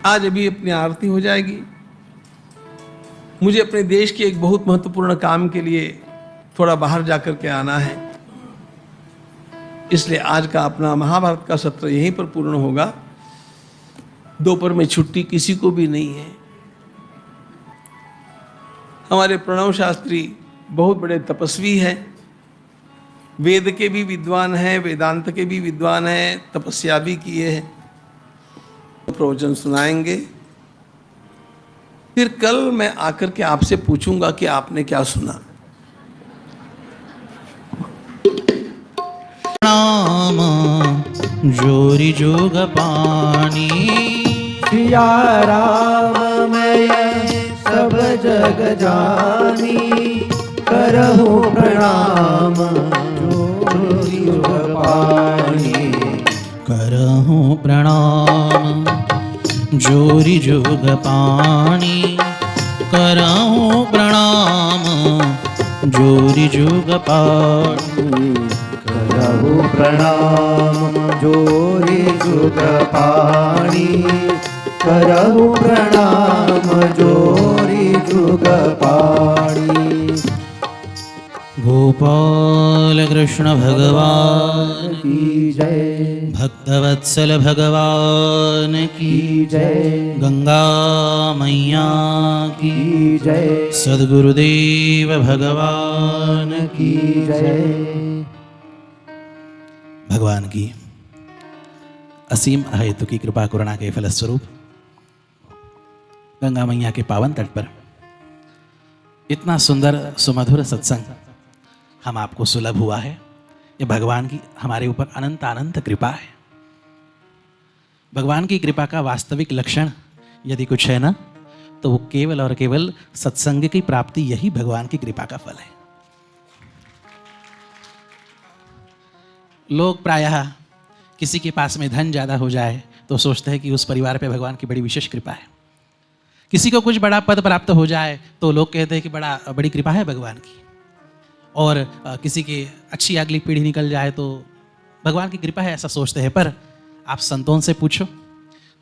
आज अभी अपनी आरती हो जाएगी। मुझे अपने देश के एक बहुत महत्वपूर्ण काम के लिए थोड़ा बाहर जाकर के आना है, इसलिए आज का अपना महाभारत का सत्र यहीं पर पूर्ण होगा। दोपहर में छुट्टी किसी को भी नहीं है। हमारे प्रणव शास्त्री बहुत बड़े तपस्वी हैं, वेद के भी विद्वान हैं, वेदांत के भी विद्वान हैं, तपस्या भी किए हैं। प्रवचन सुनाएंगे। फिर कल मैं आकर के आपसे पूछूंगा कि आपने क्या सुना। नाम जोरी जोग पानी सिया राम मैं सब जग जानी, करहु प्रणाम जोरी जोग पानी। करहूँ प्रणाम जोरी जोग पानी, करहूँ प्रणाम जोरी जोग पानी। करहु प्रणाम जोरी जुग पाणी, करहु प्रणाम जोरी जुग पाणी। गोपाल कृष्ण भगवान की जय, भक्तवत्सल भगवान की जय, गंगा मैया की जय, सद्गुरुदेव भगवान की जय। भगवान की असीम अहेतु की कृपा करुणा के फलस्वरूप गंगा मैया के पावन तट पर इतना सुंदर सुमधुर सत्संग हम आपको सुलभ हुआ है। ये भगवान की हमारे ऊपर अनंत अनंत कृपा है। भगवान की कृपा का वास्तविक लक्षण यदि कुछ है ना, तो वो केवल और केवल सत्संग की प्राप्ति, यही भगवान की कृपा का फल है। लोग प्रायः किसी के पास में धन ज़्यादा हो जाए तो सोचते हैं कि उस परिवार पे भगवान की बड़ी विशेष कृपा है। किसी को कुछ बड़ा पद प्राप्त हो जाए तो लोग कहते हैं कि बड़ी कृपा है भगवान की। और किसी की अच्छी अगली पीढ़ी निकल जाए तो भगवान की कृपा है, ऐसा सोचते हैं। पर आप संतों से पूछो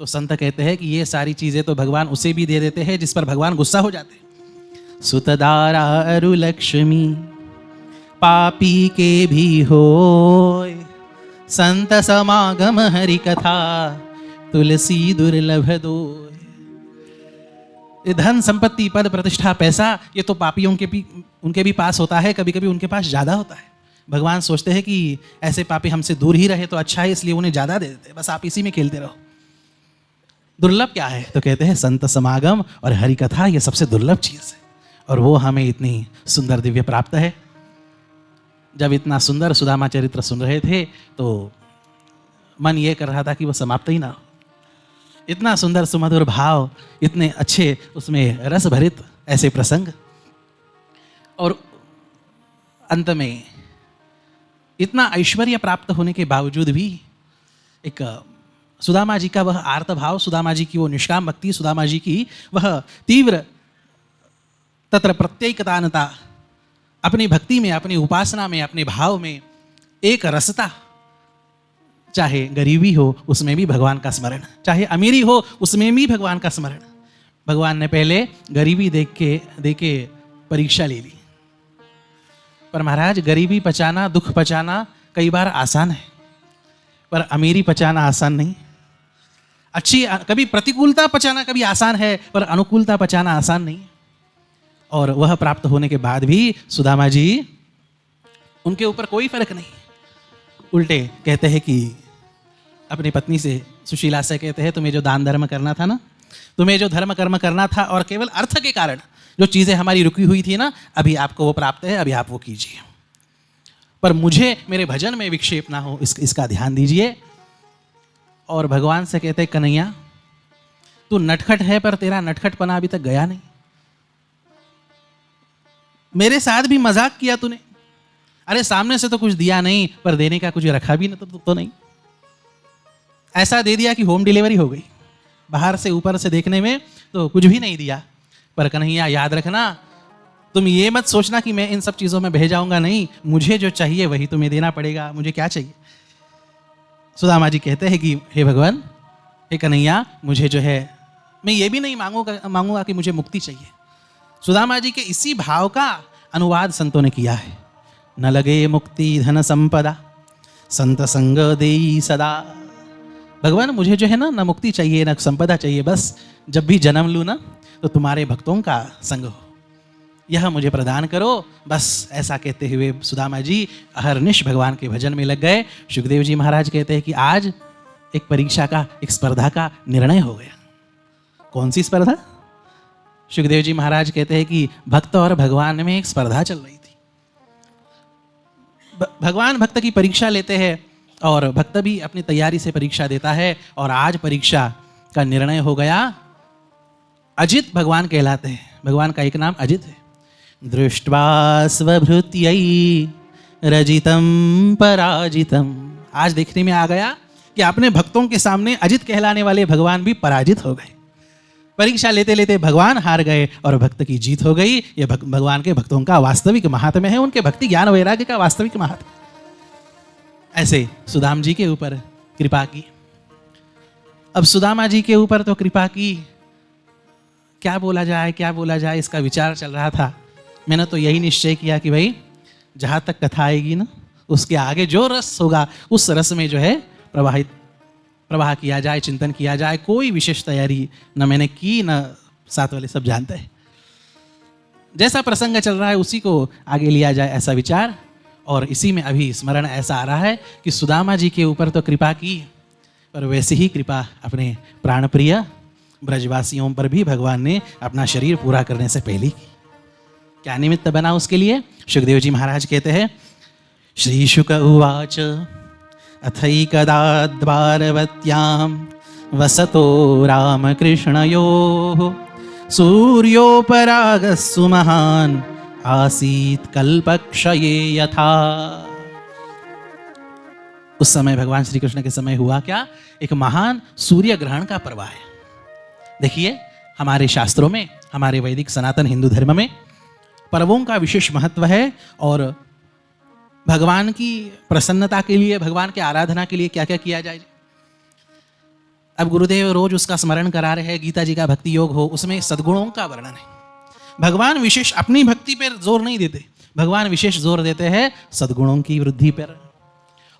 तो संत कहते हैं कि ये सारी चीज़ें तो भगवान उसे भी दे देते हैं जिस पर भगवान गुस्सा हो जाते हैं। सुतदारा अरु लक्ष्मी पापी के भी होय, संत समागम हरि कथा तुलसी दुर्लभ दोय। ये धन संपत्ति पद प्रतिष्ठा पैसा, ये तो पापियों के भी उनके भी पास होता है, कभी कभी उनके पास ज़्यादा होता है। भगवान सोचते हैं कि ऐसे पापी हमसे दूर ही रहे तो अच्छा है, इसलिए उन्हें ज़्यादा दे देते हैं, बस आप इसी में खेलते रहो। दुर्लभ क्या है तो कहते हैं संत समागम और हरि कथा, ये सबसे दुर्लभ चीज़ है। और वो हमें इतनी सुंदर दिव्य प्राप्त है। जब इतना सुंदर सुदामा चरित्र सुन रहे थे तो मन ये कर रहा था कि वो समाप्त ही ना हो। इतना सुंदर सुमधुर भाव, इतने अच्छे उसमें रस भरित ऐसे प्रसंग, और अंत में इतना ऐश्वर्य प्राप्त होने के बावजूद भी एक सुदामा जी का वह आर्त भाव, सुदामा जी की वो निष्काम भक्ति, सुदामा जी की वह तीव्र तत्र प्रत्येकतानता, अपनी भक्ति में, अपनी उपासना में, अपने भाव में एक रसता। चाहे गरीबी हो उसमें भी भगवान का स्मरण, चाहे अमीरी हो उसमें भी भगवान का स्मरण। भगवान ने पहले गरीबी देख के परीक्षा ले ली। पर महाराज, गरीबी पचाना, दुख पचाना कई बार आसान है, पर अमीरी पचाना आसान नहीं। कभी प्रतिकूलता पचाना कभी आसान है, पर अनुकूलता पचाना आसान नहीं। और वह प्राप्त होने के बाद भी सुदामा जी, उनके ऊपर कोई फर्क नहीं, उल्टे कहते हैं कि अपनी पत्नी से, सुशीला से कहते हैं, तुम्हें जो दान धर्म करना था ना, तुम्हें जो धर्म कर्म करना था, और केवल अर्थ के कारण जो चीज़ें हमारी रुकी हुई थी ना, अभी आपको वो प्राप्त है, अभी आप वो कीजिए। पर मुझे मेरे भजन में विक्षेप ना हो, इसका ध्यान दीजिए। और भगवान से कहते हैं, कन्हैया तू नटखट है, पर तेरा नटखटपना अभी तक गया नहीं। मेरे साथ भी मजाक किया तूने। अरे सामने से तो कुछ दिया नहीं, पर देने का कुछ रखा भी तो नहीं। ऐसा दे दिया कि होम डिलीवरी हो गई, बाहर से ऊपर से देखने में तो कुछ भी नहीं दिया। पर कन्हैया याद रखना, तुम ये मत सोचना कि मैं इन सब चीज़ों में बह जाऊंगा, नहीं, मुझे जो चाहिए वही तुम्हें देना पड़ेगा। मुझे क्या चाहिए? सुदामा जी कहते हैं कि हे भगवान, हे कन्हैया, मुझे जो है मैं ये भी नहीं मांगूंगा कि मुझे मुक्ति चाहिए। सुदामा जी के इसी भाव का अनुवाद संतों ने किया है। न लगे मुक्ति धन संपदा, संत संग देई सदा। भगवान मुझे जो है ना मुक्ति चाहिए न संपदा चाहिए, बस जब भी जन्म लूँ ना तो तुम्हारे भक्तों का संग हो, यह मुझे प्रदान करो। बस ऐसा कहते हुए सुदामा जी अहरनिश भगवान के भजन में लग गए। सुखदेव जी महाराज कहते हैं कि आज एक परीक्षा का, एक स्पर्धा का निर्णय हो गया। कौन सी स्पर्धा? सुखदेव जी महाराज कहते हैं कि भक्त और भगवान में एक स्पर्धा चल रही थी। भगवान भक्त की परीक्षा लेते हैं और भक्त भी अपनी तैयारी से परीक्षा देता है, और आज परीक्षा का निर्णय हो गया। अजित भगवान कहलाते हैं, भगवान का एक नाम अजित है। दृष्ट्वा स्वभृत्यै रजितम पराजितम। आज देखने में आ गया कि अपने भक्तों के सामने अजित कहलाने वाले भगवान भी पराजित हो गए। परीक्षा लेते लेते भगवान हार गए और भक्त की जीत हो गई। यह भगवान के भक्तों का वास्तविक महात्म्य है, उनके भक्ति ज्ञान वैराग्य का वास्तविक महात्म्य। ऐसे सुदाम जी के ऊपर कृपा की। अब सुदामा जी के ऊपर तो कृपा की, क्या बोला जाए इसका विचार चल रहा था। मैंने तो यही निश्चय किया कि भाई जहाँ तक कथा आएगी ना, उसके आगे जो रस होगा उस रस में जो है प्रवाह किया जाए, चिंतन किया जाए। कोई विशेष तैयारी न मैंने की, न साथ वाले सब जानते हैं। जैसा प्रसंग चल रहा है उसी को आगे लिया जाए, ऐसा विचार। और इसी में अभी स्मरण ऐसा आ रहा है कि सुदामा जी के ऊपर तो कृपा की, पर वैसी ही कृपा अपने प्राणप्रिय ब्रजवासियों पर भी भगवान ने अपना शरीर पूरा करने से पहले की। क्या निमित्त बना उसके लिए? सुखदेव जी महाराज कहते हैं, श्री शुक उवाच अथैकदा द्वारवत्यां वसतो रामकृष्णयोः सूर्योपरागस्सु महान् आसीत् कल्पक्षये यथा। उस समय भगवान श्री कृष्ण के समय हुआ क्या? एक महान सूर्य ग्रहण का पर्व है। देखिए, हमारे शास्त्रों में, हमारे वैदिक सनातन हिंदू धर्म में पर्वों का विशेष महत्व है, और भगवान की प्रसन्नता के लिए, भगवान के आराधना के लिए क्या क्या किया जाए। अब गुरुदेव रोज उसका स्मरण करा रहे हैं। गीता जी का भक्ति योग हो, उसमें सद्गुणों का वर्णन है। भगवान विशेष अपनी भक्ति पर जोर नहीं देते, भगवान विशेष जोर देते हैं सद्गुणों की वृद्धि पर।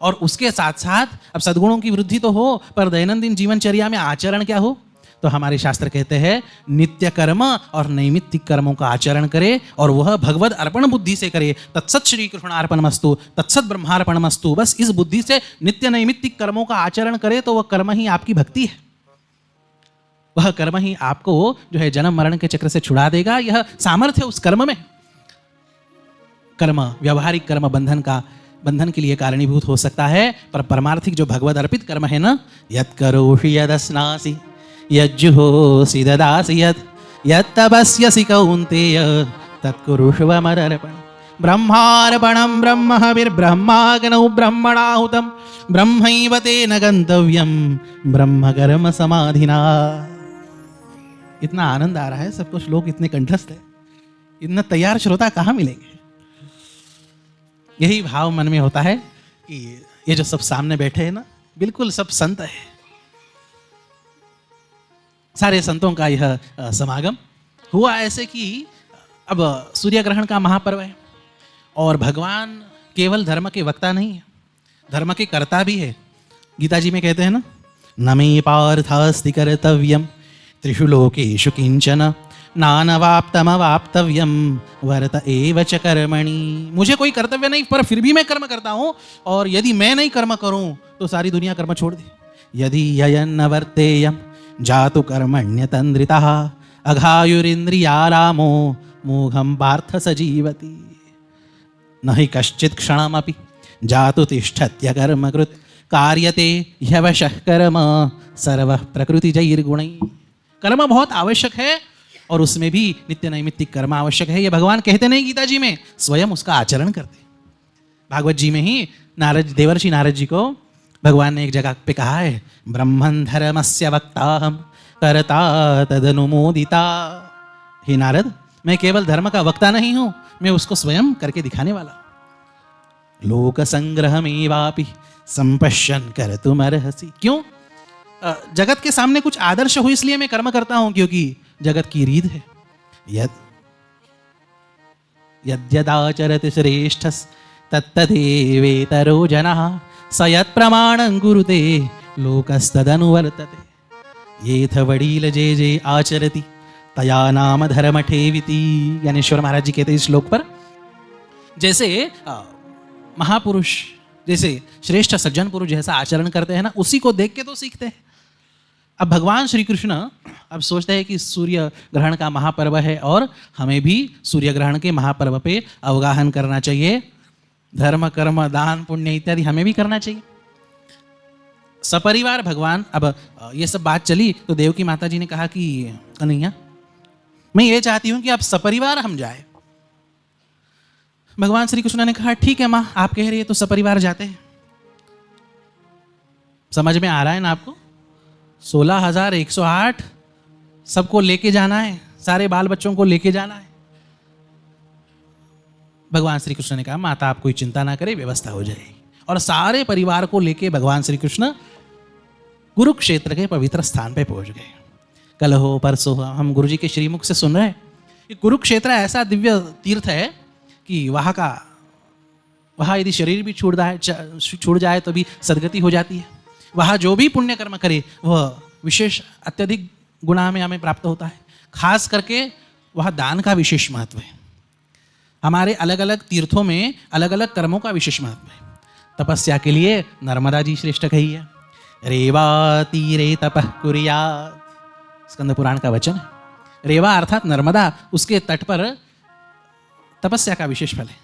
और उसके साथ साथ अब सद्गुणों की वृद्धि तो हो, पर दैनंदिन जीवनचर्या में आचरण क्या हो? तो हमारे शास्त्र कहते हैं नित्य कर्म और नैमित्तिक कर्मों का आचरण करे, और वह भगवद अर्पण बुद्धि से करे। तत्सत श्री कृष्णार्पणमस्तु, तत्सत ब्रह्मार्पणमस्तु। बस इस बुद्धि से नित्य नैमित्तिक कर्मों का आचरण करे तो वह कर्म ही आपकी भक्ति है। वह कर्म ही आपको जो है जन्म मरण के चक्र से छुड़ा देगा। यह सामर्थ्य उस कर्म में। कर्म, व्यावहारिक कर्म बंधन के लिए कारणीभूत हो सकता है, पर परमार्थिक जो भगवद अर्पित कर्म है ना, यत् करोषि यदस्नासि यज्जुहोसि ददासि यत्तपस्यसि कौन्तेय तत्कुरुष्व मदर्पणम्। ब्रह्मार्पणं ब्रह्महविर्ब्रह्माग्नौ ब्रह्मणाहुतं ब्रह्मैव तेन गन्तव्यं ब्रह्मकर्म समाधिना। इतना आनंद आ रहा है, सबको श्लोक इतने कंठस्थ है, इतना तैयार श्रोता कहाँ मिलेंगे? यही भाव मन में होता है कि ये जो सब सामने बैठे हैं ना, बिल्कुल सब संत है। सारे संतों का यह समागम हुआ ऐसे कि अब सूर्य ग्रहण का महापर्व है, और भगवान केवल धर्म के वक्ता नहीं है, धर्म के कर्ता भी है। गीता जी में कहते हैं ना, न मे पार्थास्ति कर्तव्यम त्रिषु लोकेषु किंचन नानवाप्तमवाप्तव्यम वर्त एव च कर्मणि। मुझे कोई कर्तव्य नहीं, पर फिर भी मैं कर्म करता हूँ, और यदि मैं नहीं कर्म करूँ तो सारी दुनिया कर्म छोड़ दे। यदि ययन्न वर्तेयम जातु कर्मण्यतन्द्रितः अघायुरिन्द्रियारामो मोघम पार्थ सजीवति। न हि कश्चित् क्षणमपि जातु तिष्ठत्य कर्मकृत् कार्यते ह्यवशः कर्म सर्वः प्रकृतिजैर्गुणैः। कर्म बहुत आवश्यक है, और उसमें भी नित्य नैमित्तिक कर्म आवश्यक है। ये भगवान कहते नहीं गीता जी में, स्वयं उसका आचरण करते। भागवत जी में ही देवर्षि नारद जी को भगवान ने एक जगह पे कहा है, ब्रह्मन् धर्मस्य वक्ताहम् कर्ता तदनुमोदिता। हे नारद, मैं केवल धर्म का वक्ता नहीं हूं, मैं उसको स्वयं करके दिखाने वाला। लोक संग्रहमेवापि संपश्यन् कर्तुमर्हसि। क्यों? जगत के सामने कुछ आदर्श हो इसलिए मैं कर्म करता हूं, क्योंकि जगत की रीत है। यद्यदाचरत श्रेष्ठ तत्तदेवेतरो जनः स यत्प्रमाणं कुरुते लोकस्तदनुवर्तते। येथ वडील जे जे आचरति तया नाम धर्म ठेविति। ज्ञानेश्वर महाराज जी कहते हैं इस श्लोक पर, जैसे महापुरुष, जैसे श्रेष्ठ सज्जन पुरुष जैसा आचरण करते हैं ना, उसी को देख के तो सीखते हैं। अब भगवान श्री कृष्ण अब सोचते हैं कि सूर्य ग्रहण का महापर्व है और हमें भी सूर्य ग्रहण के महापर्व पे अवगाहन करना चाहिए। धर्म कर्म दान पुण्य इत्यादि हमें भी करना चाहिए। सपरिवार भगवान, अब ये सब बात चली तो देवकी माता जी ने कहा कि कन्हैया, मैं ये चाहती हूं कि आप सपरिवार हम जाए। भगवान श्री कृष्ण ने कहा ठीक है माँ, आप कह रही है तो सपरिवार जाते हैं। समझ में आ रहा है ना आपको? 16,108 सबको लेके जाना है, सारे बाल बच्चों को लेके जाना है। भगवान श्री कृष्ण ने कहा माता आप कोई चिंता ना करें, व्यवस्था हो जाएगी। और सारे परिवार को लेके भगवान श्री कृष्ण कुरुक्षेत्र के पवित्र स्थान पे पहुंच गए। कल हो परसों हम गुरुजी के श्रीमुख से सुन रहे हैं कि कुरुक्षेत्र ऐसा दिव्य तीर्थ है कि वहाँ यदि शरीर भी छूट जाए तो भी सदगति हो जाती है। वहाँ जो भी पुण्य कर्म करे वह विशेष अत्यधिक गुणा में हमें प्राप्त होता है। खास करके वहाँ दान का विशेष महत्व है। हमारे अलग अलग तीर्थों में अलग अलग कर्मों का विशेष महत्व है। तपस्या के लिए नर्मदा जी श्रेष्ठ कही है, रेवा तीरे तपः कुर्यात्, स्कंद पुराण का वचन है। रेवा अर्थात नर्मदा, उसके तट पर तपस्या का विशेष फल है।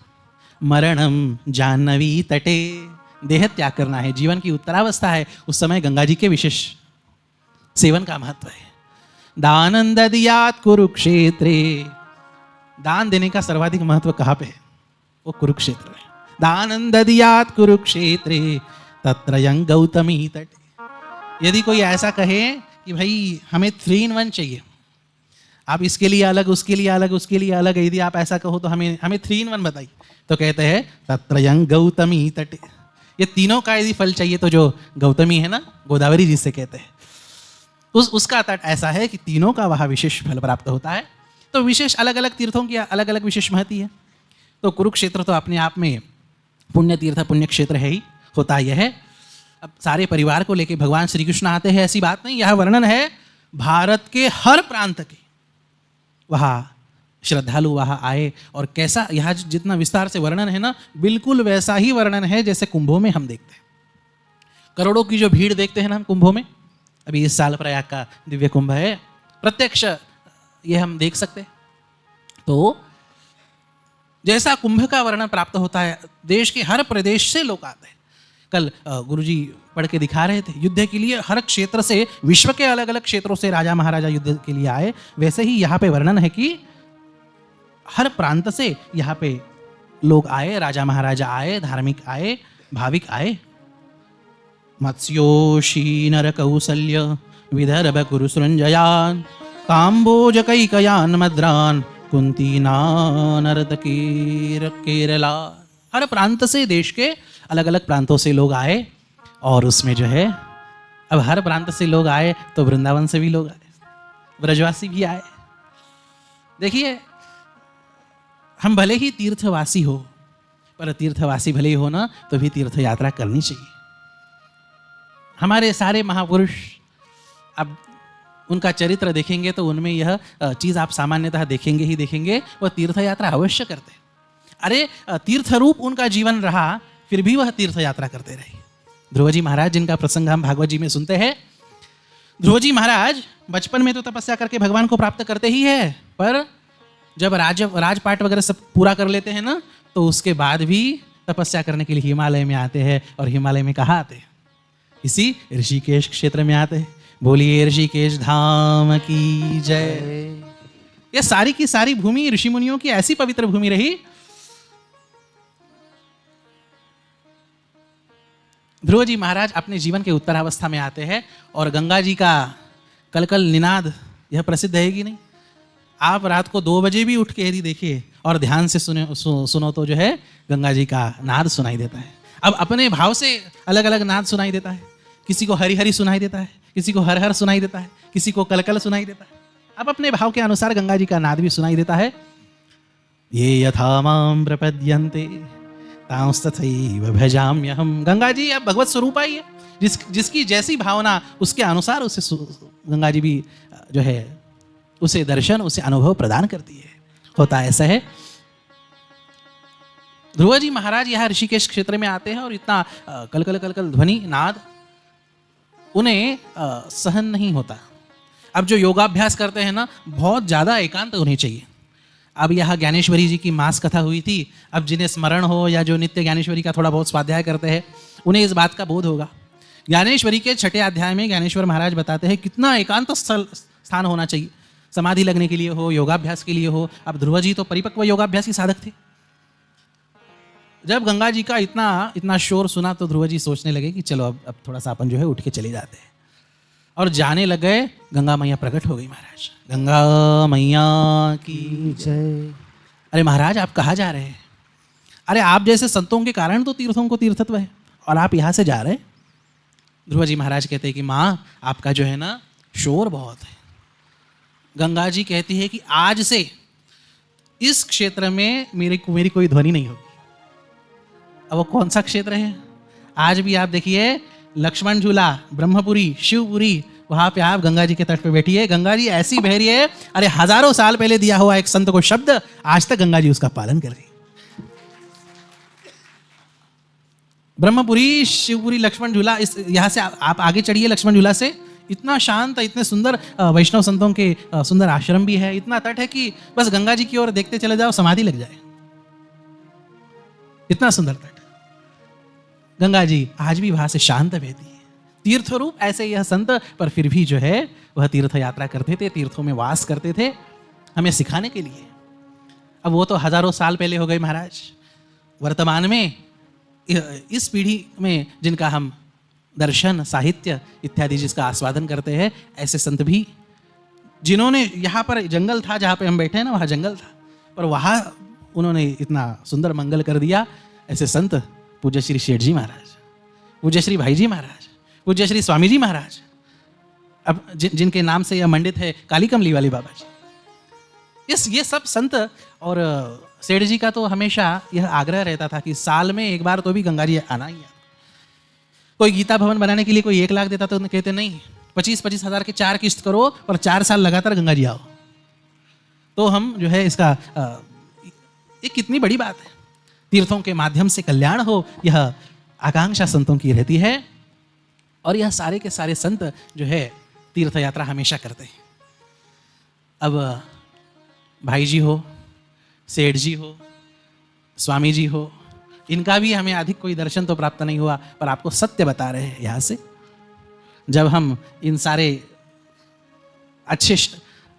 मरणम जाह्नवी तटे, देह त्याग करना है, जीवन की उत्तरावस्था है, उस समय गंगा जी के विशेष सेवन का महत्व है। दानं दद्यात् कुरुक्षेत्रे, दान देने का सर्वाधिक महत्व कहाँ पे है? वो कुरुक्षेत्र है। दानं दद्यात् कुरुक्षेत्रे तत्रयं गौतमी तटे। यदि कोई ऐसा कहे कि भाई हमें 3 in 1 चाहिए, आप इसके लिए अलग, उसके लिए अलग, उसके लिए अलग, यदि आप ऐसा कहो तो हमें 3 in 1 बताइए, तो कहते हैं तत्रयं गौतमी तटे। ये तीनों का यदि फल चाहिए तो जो गौतमी है ना, गोदावरी जिसे कहते हैं, उसका तट ऐसा है कि तीनों का वहाँ विशेष फल प्राप्त होता है। तो विशेष अलग अलग तीर्थों की अलग अलग विशेष महती है। तो कुरुक्षेत्र तो अपने आप में पुण्य तीर्थ पुण्य क्षेत्र है ही, होता यह है। अब सारे परिवार को लेके भगवान श्री कृष्ण आते हैं, ऐसी बात नहीं। यह वर्णन है भारत के हर प्रांत के, वहाँ श्रद्धालु वहाँ आए और कैसा, यहाँ जितना विस्तार से वर्णन है ना, बिल्कुल वैसा ही वर्णन है जैसे कुंभों में हम देखते हैं। करोड़ों की जो भीड़ देखते हैं ना हम कुंभों में, अभी इस साल प्रयाग का दिव्य कुंभ है, प्रत्यक्ष ये हम देख सकते हैं। तो जैसा कुंभ का वर्णन प्राप्त होता है, देश के हर प्रदेश से लोग आते हैं। कल गुरुजी पढ़ के दिखा रहे थे, युद्ध के लिए हर क्षेत्र से, विश्व के अलग अलग क्षेत्रों से राजा महाराजा युद्ध के लिए आए। वैसे ही यहाँ पे वर्णन है कि हर प्रांत से यहाँ पे लोग आए, राजा महाराजा आए, धार्मिक आए, भाविक आए। मत्स्योषी नर कौसल्य विदर्भ कुरुसृंजयान काम्बोज कैकयान मद्रान कुंती नानर्दकीर केरला। हर प्रांत से, देश के अलग अलग प्रांतों से लोग आए। और उसमें जो है, अब हर प्रांत से लोग आए तो वृंदावन से भी लोग आए, ब्रजवासी भी आए। देखिए, हम भले ही तीर्थवासी हो, पर तीर्थवासी भले ही हो ना, तो भी तीर्थ यात्रा करनी चाहिए। हमारे सारे महापुरुष, अब उनका चरित्र देखेंगे तो उनमें यह चीज़ आप सामान्यतः देखेंगे ही देखेंगे, वह तीर्थ यात्रा अवश्य करते। अरे तीर्थ रूप उनका जीवन रहा, फिर भी वह तीर्थ यात्रा करते रहे। ध्रुव जी महाराज, जिनका प्रसंग हम भागवत जी में सुनते हैं, ध्रुव जी महाराज बचपन में तो तपस्या करके भगवान को प्राप्त करते ही है, पर जब राजपाट वगैरह सब पूरा कर लेते हैं ना, तो उसके बाद भी तपस्या करने के लिए हिमालय में आते हैं। और हिमालय में कहाँ आते हैं? इसी ऋषिकेश क्षेत्र में आते हैं। बोलिए ऋषिकेश धाम की जय। ये सारी की सारी भूमि ऋषि मुनियों की ऐसी पवित्र भूमि रही। ध्रुव जी महाराज अपने जीवन के उत्तरावस्था में आते हैं और गंगा जी का कलकल निनाद यह प्रसिद्ध है कि नहीं? आप रात को 2 बजे भी उठ के यदि देखिए और ध्यान से सुनो तो जो है गंगा जी का नाद सुनाई देता है। अब अपने भाव से अलग अलग नाद सुनाई देता है। किसी को हरि हरि सुनाई देता है, किसी को हर हर सुनाई देता है, किसी को कल कल सुनाई देता है। अब अपने भाव के अनुसार गंगा जी का नाद भी सुनाई देता है। ये यथा माम प्रपद्यन्ते तांस्तथैव भजाम्यहम। गंगा जी अब भगवत स्वरूप आई है, जिसकी जैसी भावना उसके अनुसार उसे गंगा जी भी जो है उसे दर्शन, उसे अनुभव प्रदान करती है। होता ऐसा है, ध्रुव जी महाराज यहाँ ऋषिकेश क्षेत्र में आते हैं और इतना कल कल कल कल ध्वनि नाद उन्हें सहन नहीं होता। अब जो योगाभ्यास करते हैं ना, बहुत ज़्यादा एकांत होनी चाहिए। अब यहाँ ज्ञानेश्वरी जी की मास कथा हुई थी। अब जिन्हें स्मरण हो या जो नित्य ज्ञानेश्वरी का थोड़ा बहुत स्वाध्याय करते हैं, उन्हें इस बात का बोध होगा। ज्ञानेश्वरी के 6ठे अध्याय में ज्ञानेश्वर महाराज बताते हैं कितना एकांत स्थान होना चाहिए, समाधि लगने के लिए हो, योगाभ्यास के लिए हो। अब ध्रुव जी तो परिपक्व योगाभ्यास के साधक थे। जब गंगा जी का इतना शोर सुना तो ध्रुव जी सोचने लगे कि चलो अब थोड़ा सा अपन जो है उठ के चले जाते हैं, और जाने लग गए। गंगा मैया प्रकट हो गई। महाराज, गंगा मैया की जय। अरे महाराज, आप कहाँ जा रहे हैं? अरे आप जैसे संतों के कारण तो तीर्थों को तीर्थत्व है, और आप यहाँ से जा रहे हैं। ध्रुव जी महाराज कहते हैं कि माँ, आपका जो है ना शोर बहुत है। गंगा जी कहती है कि आज से इस क्षेत्र में मेरी कोई ध्वनि नहीं होगी। अब वो कौन सा क्षेत्र है? आज भी आप देखिए, लक्ष्मण झूला, ब्रह्मपुरी, शिवपुरी, वहां पे आप गंगा जी के तट पे बैठिए। गंगा जी ऐसी बह रही है, अरे हजारों साल पहले दिया हुआ एक संत को शब्द, आज तक गंगा जी उसका पालन कर रही। ब्रह्मपुरी, शिवपुरी, लक्ष्मण झूला, इस यहाँ से आप आगे चढ़िए लक्ष्मण झूला से, इतना शांत, इतने सुंदर वैष्णव संतों के सुंदर आश्रम भी है। इतना तट है कि बस गंगा जी की ओर देखते चले जाओ, समाधि लग जाए। इतना सुंदर तट। गंगा जी आज भी वहां से शांत बहती है। तीर्थ रूप ऐसे यह संत, पर फिर भी जो है वह तीर्थ यात्रा करते थे, तीर्थों में वास करते थे हमें सिखाने के लिए। अब वो तो हजारों साल पहले हो गए महाराज। वर्तमान में इस पीढ़ी में जिनका हम दर्शन, साहित्य इत्यादि जिसका आस्वादन करते हैं, ऐसे संत भी, जिन्होंने यहाँ पर जंगल था, जहाँ पे हम बैठे हैं ना, वहाँ जंगल था, पर वहाँ उन्होंने इतना सुंदर मंगल कर दिया। ऐसे संत पूज्य श्री शेठ जी महाराज, पूज्य श्री भाई जी महाराज, पूज्य श्री स्वामी जी महाराज, अब जिनके नाम से यह मंडित है काली कमली वाले बाबा जी, ये सब संत। और सेठ जी का तो हमेशा यह आग्रह रहता था कि साल में एक बार तो भी गंगा जी आना ही है। कोई गीता भवन बनाने के लिए कोई 1 लाख देता तो कहते नहीं, 25-25 हज़ार के 4 किस्त करो और 4 साल लगातार गंगा जी आओ। तो हम जो है इसका ये कितनी बड़ी बात है। तीर्थों के माध्यम से कल्याण हो, यह आकांक्षा संतों की रहती है। और यह सारे के सारे संत जो है तीर्थ यात्रा हमेशा करते हैं। अब भाई जी हो, सेठ जी हो, स्वामी जी हो, इनका भी हमें अधिक कोई दर्शन तो प्राप्त नहीं हुआ, पर आपको सत्य बता रहे हैं यहाँ से। जब हम इन सारे अच्छे,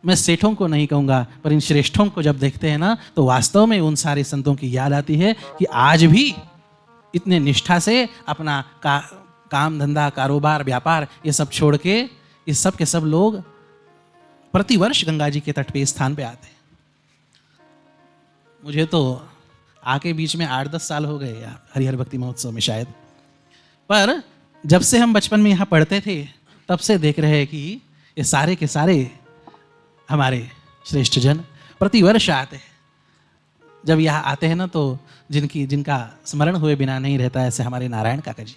मैं सेठों को नहीं कहूँगा, पर इन श्रेष्ठों को जब देखते हैं ना, तो वास्तव में उन सारे संतों की याद आती है कि आज भी इतने निष्ठा से अपना काम धंधा, कारोबार, व्यापार, ये सब छोड़ के ये सब के सब लोग प्रतिवर्ष गंगा जी के तट पे स्थान पे आते हैं। मुझे तो आके बीच में 8-10 साल हो गए हरिहर भक्ति महोत्सव में शायद, पर जब से हम बचपन में यहाँ पढ़ते थे तब से देख रहे हैं कि ये सारे के सारे हमारे श्रेष्ठ जन प्रतिवर्ष आते हैं। जब यहाँ आते हैं ना, तो जिनका स्मरण हुए बिना नहीं रहता, ऐसे हमारे नारायण काका जी,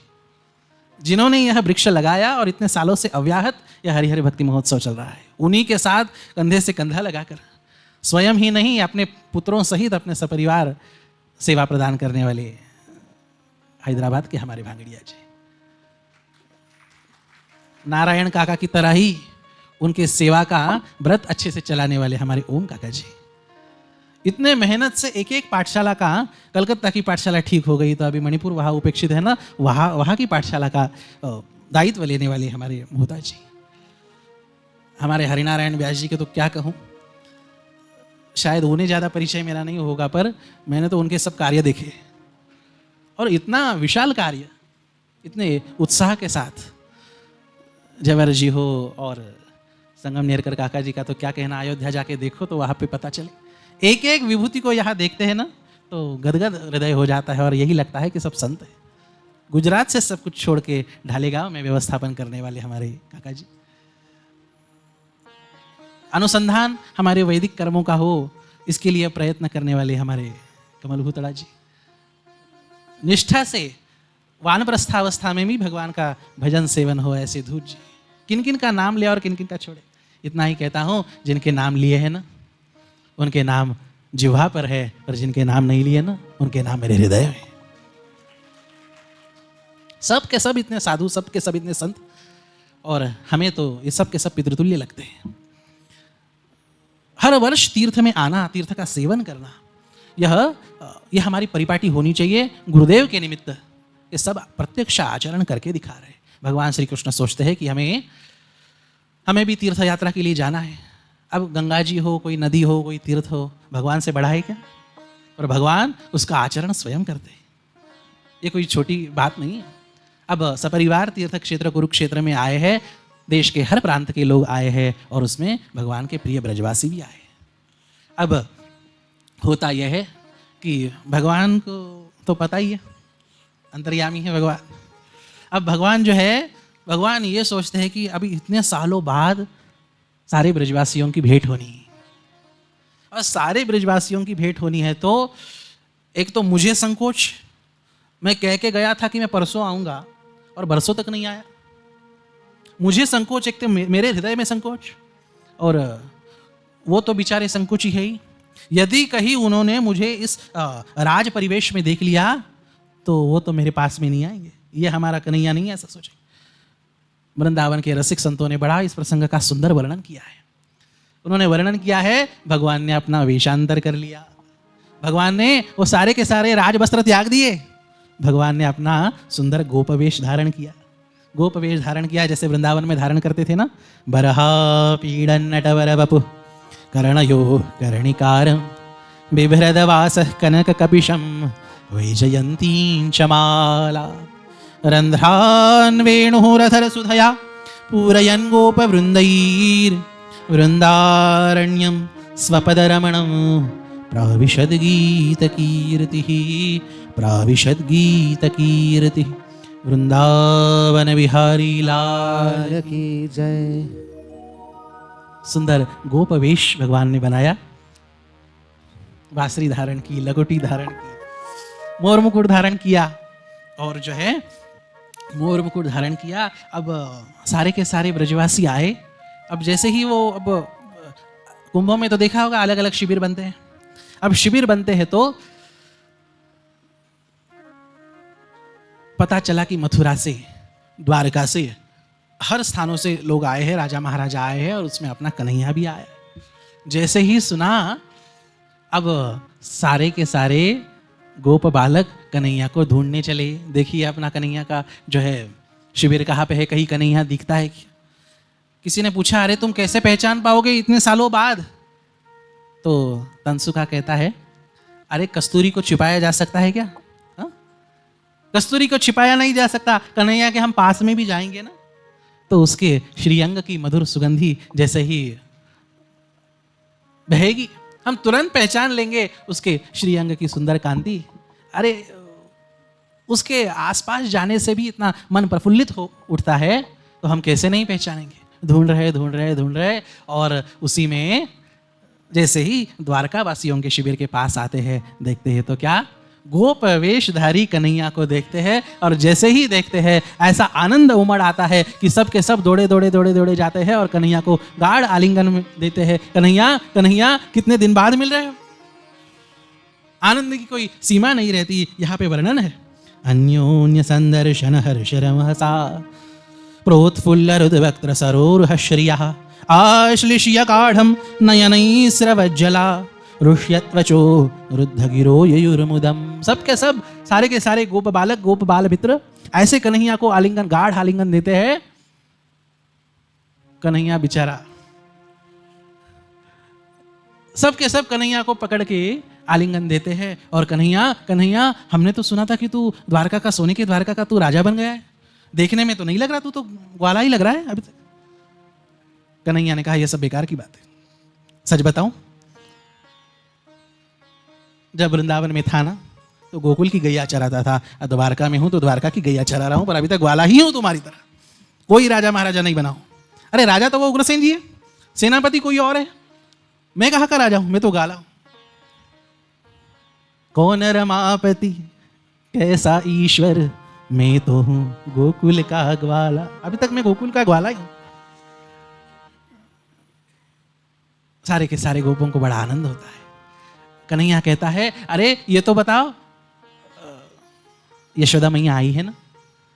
जिन्होंने यह वृक्ष लगाया और इतने सालों से अव्याहत यह हरिहर भक्ति महोत्सव चल रहा है। उन्हीं के साथ कंधे से कंधा लगाकर, स्वयं ही नहीं अपने पुत्रों सहित अपने सपरिवार सेवा प्रदान करने वाले हैदराबाद के हमारे भांगड़िया जी, नारायण काका की तरह ही उनके सेवा का व्रत अच्छे से चलाने वाले हमारे ओम काका जी, इतने मेहनत से एक एक पाठशाला का, कलकत्ता की पाठशाला ठीक हो गई तो अभी मणिपुर वहाँ उपेक्षित है ना, वहाँ की पाठशाला का दायित्व लेने वाले हमारे मोहता जी, हमारे हरिनारायण व्यास जी के तो क्या कहूँ, शायद उन्हें ज़्यादा परिचय मेरा नहीं होगा, पर मैंने तो उनके सब कार्य देखे और इतना विशाल कार्य, इतने उत्साह के साथ। जवर जी हो और संगम नेरकर काका जी का तो क्या कहना, अयोध्या जाके देखो तो वहाँ पे पता चले। एक एक विभूति को यहाँ देखते हैं ना तो गदगद हृदय हो जाता है और यही लगता है कि सब संत है। गुजरात से सब कुछ छोड़ के ढालेगांव में व्यवस्थापन करने वाले हमारे काका जी, अनुसंधान हमारे वैदिक कर्मों का हो इसके लिए प्रयत्न करने वाले हमारे कमल भूतड़ा जी, निष्ठा से वानप्रस्थावस्था में भी भगवान का भजन सेवन हो ऐसे धूत जी, किन किन का नाम ले और किन किन का छोड़े। इतना ही कहता हूँ, जिनके नाम लिए हैं ना उनके नाम जिह्वा पर है, पर जिनके नाम नहीं लिए ना उनके नाम मेरे हृदय में। सब के सब इतने साधु, सब के सब इतने संत, और हमें तो ये सब के सब पितृतुल्य लगते हैं। हर वर्ष तीर्थ में आना, तीर्थ का सेवन करना, यह हमारी परिपाटी होनी चाहिए। गुरुदेव के निमित्त ये सब प्रत्यक्ष आचरण करके दिखा रहे हैं। भगवान श्री कृष्ण सोचते हैं कि हमें भी तीर्थ यात्रा के लिए जाना है। अब गंगा जी हो, कोई नदी हो, कोई तीर्थ हो, भगवान से बड़ा है क्या? और भगवान उसका आचरण स्वयं करते हैं। ये कोई छोटी बात नहीं है। अब सपरिवार तीर्थ क्षेत्र कुरुक्षेत्र में आए हैं, देश के हर प्रांत के लोग आए हैं, और उसमें भगवान के प्रिय ब्रजवासी भी आए हैं। अब होता यह है कि भगवान को तो पता ही है, अंतर्यामी है भगवान। अब भगवान जो है, भगवान ये सोचते हैं कि अभी इतने सालों बाद सारे ब्रजवासियों की भेंट होनी है, और सारे ब्रजवासियों की भेंट होनी है तो एक तो मुझे संकोच, मैं कह के गया था कि मैं परसों आऊँगा और बरसों तक नहीं आया। मुझे संकोच, एक तो मेरे हृदय में संकोच, और वो तो बेचारे संकोच ही है ही। यदि कहीं उन्होंने मुझे इस राज परिवेश में देख लिया तो वो तो मेरे पास में नहीं आएंगे। ये हमारा कन्हैया नहीं है, ऐसा सोचे। वृंदावन के रसिक संतों ने बड़ा इस प्रसंग का सुंदर वर्णन किया है। उन्होंने वर्णन किया है, भगवान ने अपना वेशांतर कर लिया, भगवान ने वो सारे के सारे राज वस्त्र त्याग दिए, भगवान ने अपना सुंदर गोपवेश धारण किया। गोपवेश धारण किया जैसे वृंदावन में धारण करते थे ना, बरहा पीड़न नटवर वपु कर्णयो कर्णिकारं बिभ्रदवासः कनक कपिशं वैजयन्तीं च माला रन्ध्रान् वेणुरधर सुधया पूरयन् गोपवृन्दैर्वृन्दारण्यं स्वपदरमणं प्राविशद्गीतकीर्तिः प्राविशद्गीतकीर्तिः वृंदावन विहारी लाल की जय। सुंदर गोपवेश भगवान ने बनाया, बांसुरी धारण की, लगोटी धारण की, मोर मुकुट धारण किया, और जो है मोर मुकुट धारण किया। अब सारे के सारे ब्रजवासी आए। अब जैसे ही वो, अब कुंभों में तो देखा होगा अलग अलग शिविर बनते हैं। अब शिविर बनते हैं तो पता चला कि मथुरा से, द्वारका से, हर स्थानों से लोग आए हैं, राजा महाराजा आए हैं, और उसमें अपना कन्हैया भी आया है। जैसे ही सुना, अब सारे के सारे गोप बालक कन्हैया को ढूंढने चले। देखिए अपना कन्हैया का जो है शिविर कहाँ पे है, कहीं कन्हैया दिखता है क्या? किसी ने पूछा, अरे तुम कैसे पहचान पाओगे इतने सालों बाद? तो तंसुका कहता है, अरे कस्तूरी को छिपाया जा सकता है क्या? कस्तूरी को छिपाया नहीं जा सकता। कन्हैया के हम पास में भी जाएंगे ना तो उसके श्रीअंग की मधुर सुगंधी जैसे ही बहेगी, हम तुरंत पहचान लेंगे उसके श्रीअंग की सुंदर कांति। अरे उसके आसपास जाने से भी इतना मन प्रफुल्लित हो उठता है, तो हम कैसे नहीं पहचानेंगे? ढूंढ रहे, और उसी में जैसे ही द्वारका वासियों के शिविर के पास आते हैं, देखते हैं तो क्या, गोप वेशधारी कन्हैया को देखते हैं। और जैसे ही देखते हैं ऐसा आनंद उमड़ आता है कि सब के सब दौड़े जाते हैं और कन्हैया को गाढ़ आलिंगन में देते हैं। कन्हैया कितने दिन बाद मिल रहे हो? आनंद की कोई सीमा नहीं रहती। यहाँ पे वर्णन है, अन्योन्य संदर्शन हर्षरमहसा प्रोत्फुल्लरुद्वक्त्र सरोरुहश्रियः आश्लिष्य गाढं नयनैस्रवज्जला ऋष्यत्वचो रुद्धगिरो ययुर्मुदम। सब के सब, सारे के सारे गोप बालक, गोप बाल मित्र ऐसे कन्हैया को आलिंगन, गाढ़ आलिंगन देते हैं। कन्हैया बेचारा, सब के सब कन्हैया को पकड़ के आलिंगन देते हैं। और कन्हैया हमने तो सुना था कि तू द्वारका का, सोने के द्वारका का तू राजा बन गया है, देखने में तो नहीं लग रहा, तू तो ग्वाला ही लग रहा है अभी तक। कन्हैया ने कहा, यह सब बेकार की बात है। सच बताऊं, जब वृंदावन में था ना, तो गोकुल की गैया चराता था, और द्वारका में हूँ तो द्वारका की गैया चरा रहा हूँ, पर अभी तक ग्वाला ही हूँ तुम्हारी तरह, कोई राजा महाराजा नहीं बना हूँ। अरे राजा तो वो उग्रसेन जी है, सेनापति कोई और है, मैं कहाँ का राजा हूँ, मैं तो ग्वाला हूँ। कौन रमापति कैसा ईश्वर, मैं तो हूँ गोकुल का ग्वाला, अभी तक मैं गोकुल का ग्वाला ही हूँ। सारे के सारे गोपों को बड़ा आनंद होता है। कन्हैया कहता है, अरे ये तो बताओ, यशोदा मैया आई है ना,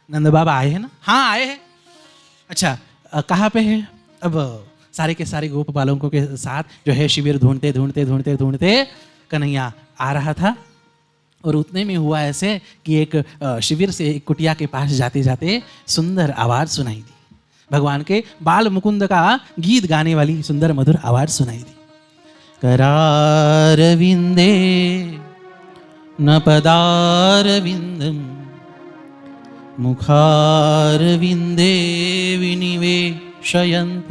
नंद बाबा आए हैं ना? हाँ आए हैं। अच्छा कहाँ पे है? अब सारे के सारे गोप बालकों के साथ जो है शिविर ढूंढते ढूंढते ढूंढते ढूंढते कन्हैया आ रहा था, और उतने में हुआ ऐसे कि एक शिविर से एक कुटिया के पास जाते जाते सुंदर आवाज सुनाई दी। भगवान के बाल मुकुंद का गीत गाने वाली सुंदर मधुर आवाज सुनाई दी। करारविंदे न पदारविंदम मुखारविंदे विनिवेशयन्त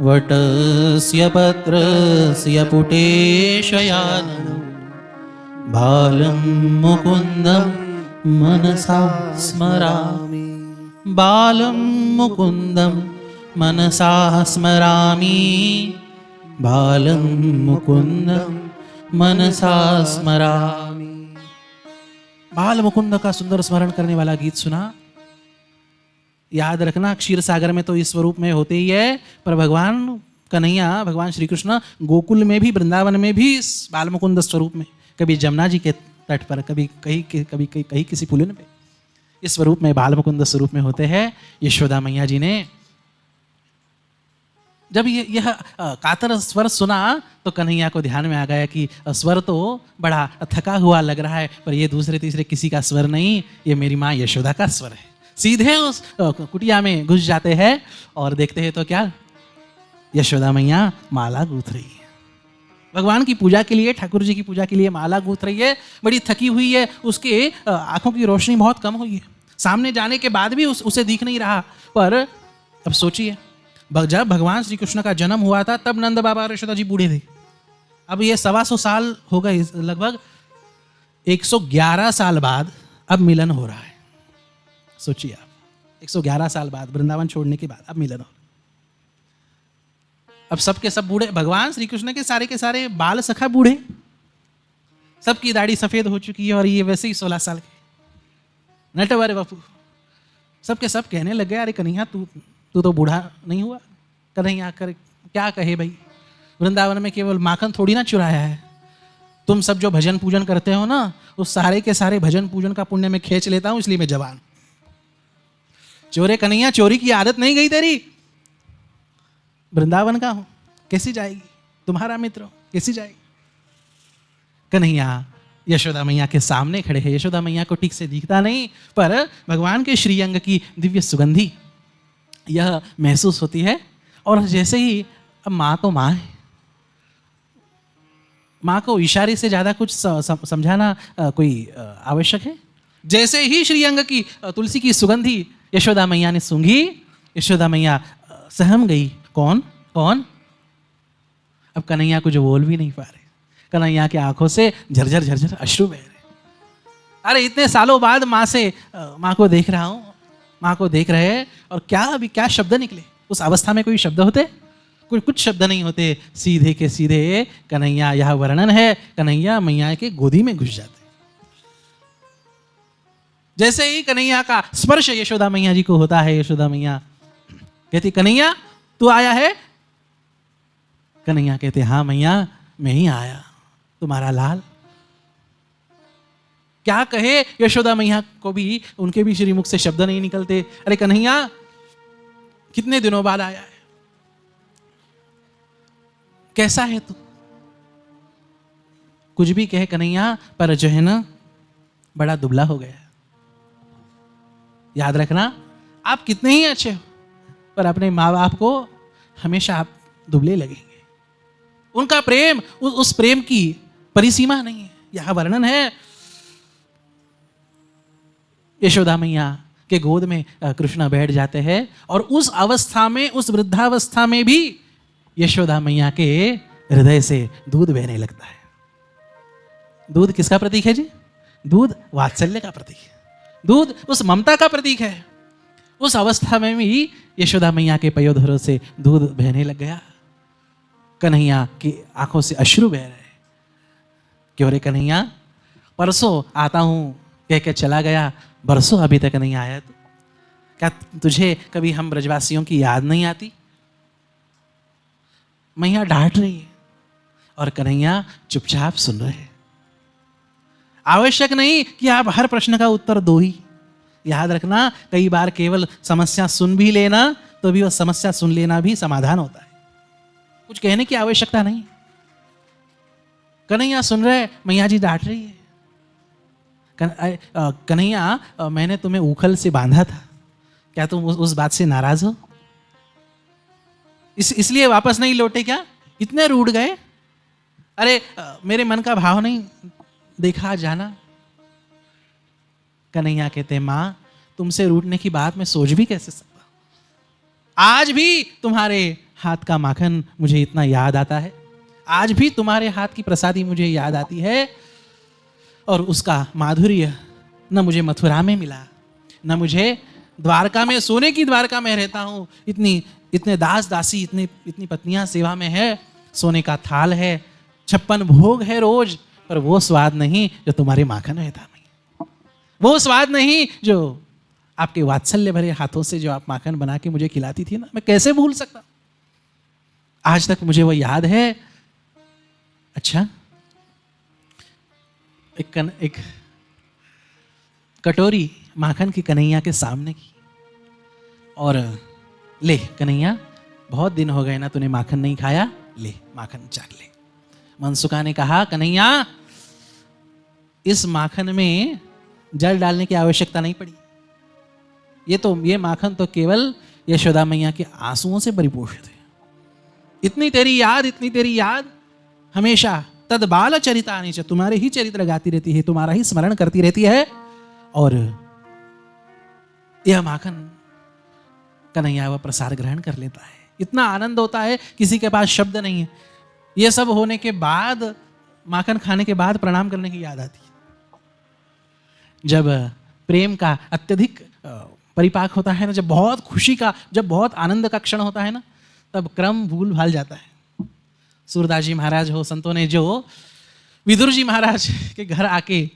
वटस्य पत्रस्य पुटे शयाननं बालं मुकुन्दं मनसा स्मरामि, बालं मुकुन्दं मनसा स्मरामि, बालं मुकुन्दं मनसा स्मरामि। बाल मुकुंद का सुंदर स्मरण करने वाला गीत सुना। याद रखना क्षीर सागर में तो इस स्वरूप में होते ही है, पर भगवान कन्हैया, भगवान श्री कृष्ण गोकुल में भी, वृंदावन में भी इस बाल मुकुंद स्वरूप में, कभी जमुना जी के तट पर, कभी कहीं किसी पुलिन पे, इस स्वरूप में बाल मुकुंद स्वरूप में होते हैं। यशोदा मैया जी ने जब यह कातर स्वर सुना तो कन्हैया को ध्यान में आ गया कि स्वर तो बड़ा थका हुआ लग रहा है, पर ये दूसरे तीसरे किसी का स्वर नहीं, ये मेरी माँ यशोदा का स्वर है। सीधे उस कुटिया में घुस जाते हैं और देखते हैं तो क्या, यशोदा मैया माला गूंथ रही है। भगवान की पूजा के लिए, ठाकुर जी की पूजा के लिए माला गूंथ रही है, बड़ी थकी हुई है, उसके आंखों की रोशनी बहुत कम हुई है, सामने जाने के बाद भी उसे दिख नहीं रहा। पर अब सोचिए, जब भगवान श्री कृष्ण का जन्म हुआ था तब नंद बाबा और यशोदा जी बूढ़े थे। अब ये 125 साल हो गए, लगभग 111 साल बाद अब मिलन हो रहा है। सोचिए आप, 111 साल बाद, वृंदावन छोड़ने के बाद अब मिलन हो। अब सबके सब बूढ़े, भगवान श्री कृष्ण के सारे बाल सखा बूढ़े, सबकी दाढ़ी सफेद हो चुकी है, और ये वैसे ही 16 साल के नटवर बापू। सबके सब कहने लग गए, अरे कन्हैया तू तो बूढ़ा नहीं हुआ। कन्हैया कर क्या कहे भाई, वृंदावन में केवल माखन थोड़ी ना चुराया है, तुम सब जो भजन पूजन करते हो ना, उस सारे के सारे भजन पूजन का पुण्य में खींच लेता हूं, इसलिए मैं जवान। चोरे कन्हैया, चोरी की आदत नहीं गई तेरी, वृंदावन का हूं, कैसी जाएगी, तुम्हारा मित्र कैसी जाएगी। कन्हैया यशोदा मैया के सामने खड़े हैं, यशोदा मैया को ठीक से दिखता नहीं, पर भगवान के श्रीअंग की दिव्य सुगंधी यह महसूस होती है। और जैसे ही, अब माँ तो माँ है, माँ को इशारे से ज्यादा कुछ समझाना कोई आवश्यक है। जैसे ही श्रीअंग की तुलसी की सुगंधी यशोदा मैया ने सूंघी, यशोदा मैया सहम गई। कौन कौन? अब कन्हैया कुछ बोल भी नहीं पा रहे, कन्हैया की आंखों से झरझर झरझर अश्रु बह रहे। अरे इतने सालों बाद माँ को देख रहा हूँ, माँ को देख रहे हैं, और क्या शब्द निकले। उस अवस्था में कोई शब्द होते? कुछ शब्द नहीं होते। सीधे के सीधे कन्हैया, यह वर्णन है, कन्हैया मैया के गोदी में घुस जाते। जैसे ही कन्हैया का स्पर्श यशोदा मैया जी को होता है, यशोदा मैया कहती, कन्हैया तू आया है? कन्हैया कहते, हाँ मैया मैं ही आया, तुम्हारा लाल। क्या कहे यशोदा मैया को भी, उनके भी श्रीमुख से शब्द नहीं निकलते। अरे कन्हैया कितने दिनों बाद आया है, कैसा है तू? कुछ भी कहे कन्हैया, पर जो है ना बड़ा दुबला हो गया। याद रखना, आप कितने ही अच्छे हो, पर अपने माँ बाप को हमेशा आप दुबले लगेंगे। उनका प्रेम, उस प्रेम की परिसीमा नहीं है। यह वर्णन है। यशोदा मैया के गोद में कृष्ण बैठ जाते हैं, और उस अवस्था में, उस वृद्धावस्था में भी यशोदा मैया के हृदय से दूध बहने लगता है। दूध किसका प्रतीक है जी? दूध वात्सल्य का प्रतीक है, दूध उस ममता का प्रतीक है। उस अवस्था में भी यशोदा मैया के पयोधरों से दूध बहने लग गया। कन्हैया की आंखों से अश्रु बह रहे। क्यों रे कन्हैया, परसों आता हूं कह के चला गया, बरसों अभी तक नहीं आया। तो क्या तुझे कभी हम ब्रजवासियों की याद नहीं आती? मैया डांट रही है और कन्हैया चुपचाप सुन रहे हैं। आवश्यक नहीं कि आप हर प्रश्न का उत्तर दो ही। याद रखना, कई बार केवल समस्या सुन भी लेना तो भी वह समस्या सुन लेना भी समाधान होता है। कुछ कहने की आवश्यकता नहीं। कन्हैया सुन रहे, मैया जी डांट रही है। कन्हैया, मैंने तुम्हें उखल से बांधा था, क्या तुम उस बात से नाराज हो? इसलिए वापस नहीं लौटे क्या? इतने रूठ गए? अरे मेरे मन का भाव नहीं देखा जाना। कन्हैया कहते, मां तुमसे रूठने की बात मैं सोच भी कैसे सकता। आज भी तुम्हारे हाथ का माखन मुझे इतना याद आता है, आज भी तुम्हारे हाथ की प्रसादी मुझे याद आती है, और उसका माधुर्य न मुझे मथुरा में मिला, न मुझे द्वारका में, सोने की द्वारका में रहता हूं, इतने दास दासी, इतनी पत्नियां सेवा में है, सोने का थाल है, 56 भोग है रोज, पर वो स्वाद नहीं जो तुम्हारे माखन में था। वो स्वाद नहीं जो आपके वात्सल्य भरे हाथों से जो आप माखन बना के मुझे खिलाती थी ना, मैं कैसे भूल सकता? आज तक मुझे वो याद है। अच्छा, एक कटोरी माखन की कन्हैया के सामने की, और ले कन्हैया, बहुत दिन हो गए ना तूने माखन नहीं खाया, ले माखन चाख ले। मनसुखा ने कहा, कन्हैया इस माखन में जल डालने की आवश्यकता नहीं पड़ी। ये माखन तो केवल यशोदा मैया के आंसुओं से परिपोषित है। इतनी तेरी याद हमेशा तद बाल चरितानि च, तुम्हारे ही चरित्र गाती रहती है, तुम्हारा ही स्मरण करती रहती है। और यह माखन कन्हैया वह प्रसाद ग्रहण कर लेता है। इतना आनंद होता है, किसी के पास शब्द नहीं है। यह सब होने के बाद, माखन खाने के बाद प्रणाम करने की याद आती है। जब प्रेम का अत्यधिक परिपाक होता है ना, जब बहुत खुशी का, जब बहुत आनंद का क्षण होता है ना, तब क्रम भूल भाल जाता है। सूरदास जी महाराज हो, संतों ने जो विदुर जी महाराज के घर आके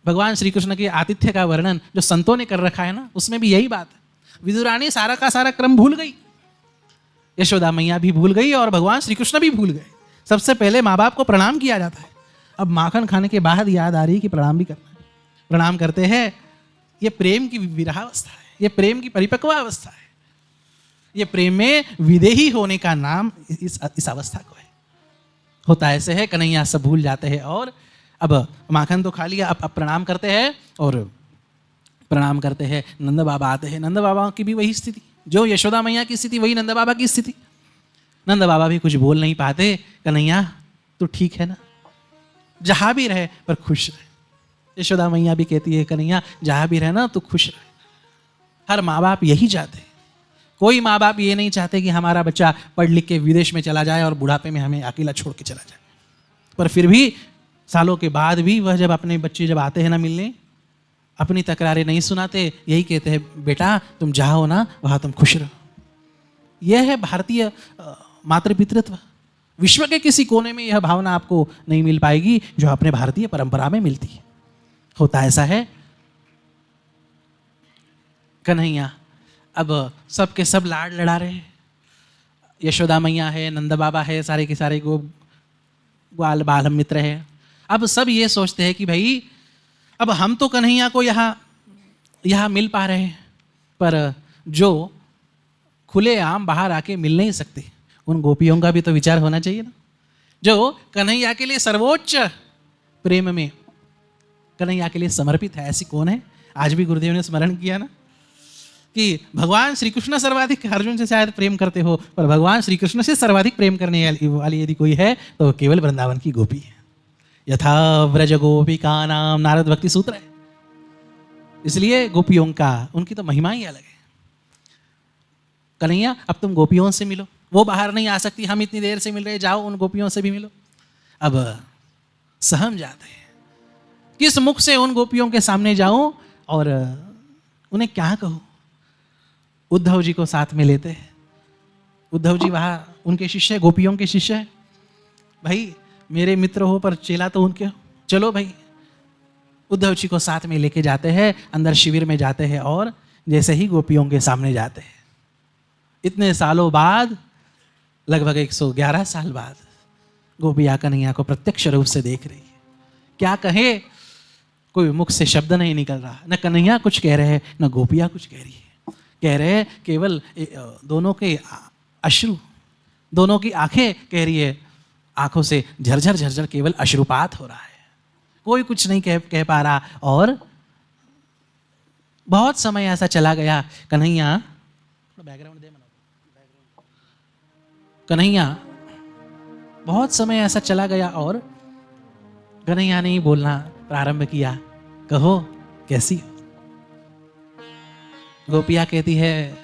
भगवान श्री कृष्ण के आतिथ्य का वर्णन जो संतों ने कर रखा है ना, उसमें भी यही बात है। विदुरानी सारा का सारा क्रम भूल गई, यशोदा मैया भी भूल गई और भगवान श्री कृष्ण भी भूल गए। सबसे पहले माँ बाप को प्रणाम किया जाता है, अब माखन खाने के बाद याद आ रही है कि प्रणाम भी करना है। प्रणाम करते हैं। ये प्रेम की विरहावस्था है, ये प्रेम की परिपक्व अवस्था है, ये प्रेम में विदेही होने का नाम इस अवस्था को है। होता ऐसे है, कन्हैया सब भूल जाते हैं और अब माखन तो खा लिया, अब प्रणाम करते हैं और प्रणाम करते हैं। नंद बाबा आते हैं। नंद बाबा की भी वही स्थिति, जो यशोदा मैया की स्थिति वही नंद बाबा की स्थिति। नंद बाबा भी कुछ बोल नहीं पाते। कन्हैया तू ठीक है ना, जहाँ भी रहे पर खुश रहे। यशोदा मैया भी कहती है, कन्हैया जहाँ भी रहे ना तू खुश रहे। हर माँ बाप यही चाहते हैं। कोई माँ बाप ये नहीं चाहते कि हमारा बच्चा पढ़ लिख के विदेश में चला जाए और बुढ़ापे में हमें अकेला छोड़ के चला जाए। पर फिर भी सालों के बाद भी वह जब अपने बच्चे जब आते हैं ना मिलने, अपनी तकरारें नहीं सुनाते, यही कहते हैं, बेटा तुम जहाँ हो ना वहाँ तुम खुश रहो। यह है भारतीय मातृपितृत्व। विश्व के किसी कोने में यह भावना आपको नहीं मिल पाएगी जो अपने भारतीय परंपरा में मिलती है। होता ऐसा है। कन्हैया अब सबके सब लाड लड़ा रहे हैं। यशोदा मैया है, नंद बाबा है, सारे के सारे ग्वाल बाल मित्र है। अब सब ये सोचते हैं कि भाई अब हम तो कन्हैया को यहाँ मिल पा रहे हैं, पर जो खुले आम बाहर आके मिल नहीं सकते, उन गोपियों का भी तो विचार होना चाहिए ना, जो कन्हैया के लिए सर्वोच्च प्रेम में कन्हैया के लिए समर्पित है। ऐसी कौन है? आज भी गुरुदेव ने स्मरण किया ना कि भगवान श्री कृष्ण सर्वाधिक अर्जुन से शायद प्रेम करते हो, पर भगवान श्री कृष्ण से सर्वाधिक प्रेम करने वाली यदि कोई है तो केवल वृंदावन की गोपी है। यथा व्रज गोपिका नाम, नारद भक्ति सूत्र है। इसलिए गोपियों का, उनकी तो महिमा ही अलग है। कन्हैया अब तुम गोपियों से मिलो, वो बाहर नहीं आ सकती, हम इतनी देर से मिल रहे, जाओ उन गोपियों से भी मिलो। अब सहम जाते हैं किस मुख से उन गोपियों के सामने जाऊं और उन्हें क्या कहूं। उद्धव जी को साथ में लेते हैं। उद्धव जी वहां उनके शिष्य, गोपियों के शिष्य हैं। भाई मेरे मित्र हो पर चेला तो उनके हो, चलो भाई। उद्धव जी को साथ में लेके जाते हैं, अंदर शिविर में जाते हैं और जैसे ही गोपियों के सामने जाते हैं, इतने सालों बाद, लगभग 111 साल बाद, गोपियाँ कन्हैया को प्रत्यक्ष रूप से देख रही है। क्या कहे, कोई मुख से शब्द नहीं निकल रहा। न कन्हैया कुछ कह रहे हैं, न गोपियाँ कुछ कह रही है। कह रहे हैं केवल दोनों के अश्रु, दोनों की आंखें कह रही है, आंखों से झरझर झरझर केवल अश्रुपात हो रहा है। कोई कुछ नहीं कह पा रहा। और बहुत समय ऐसा चला गया। कन्हैया, बैकग्राउंड दे, कन्हैया, बहुत समय ऐसा चला गया और कन्हैया ने ही बोलना प्रारंभ किया, कहो कैसी हो। गोपिया कहती है,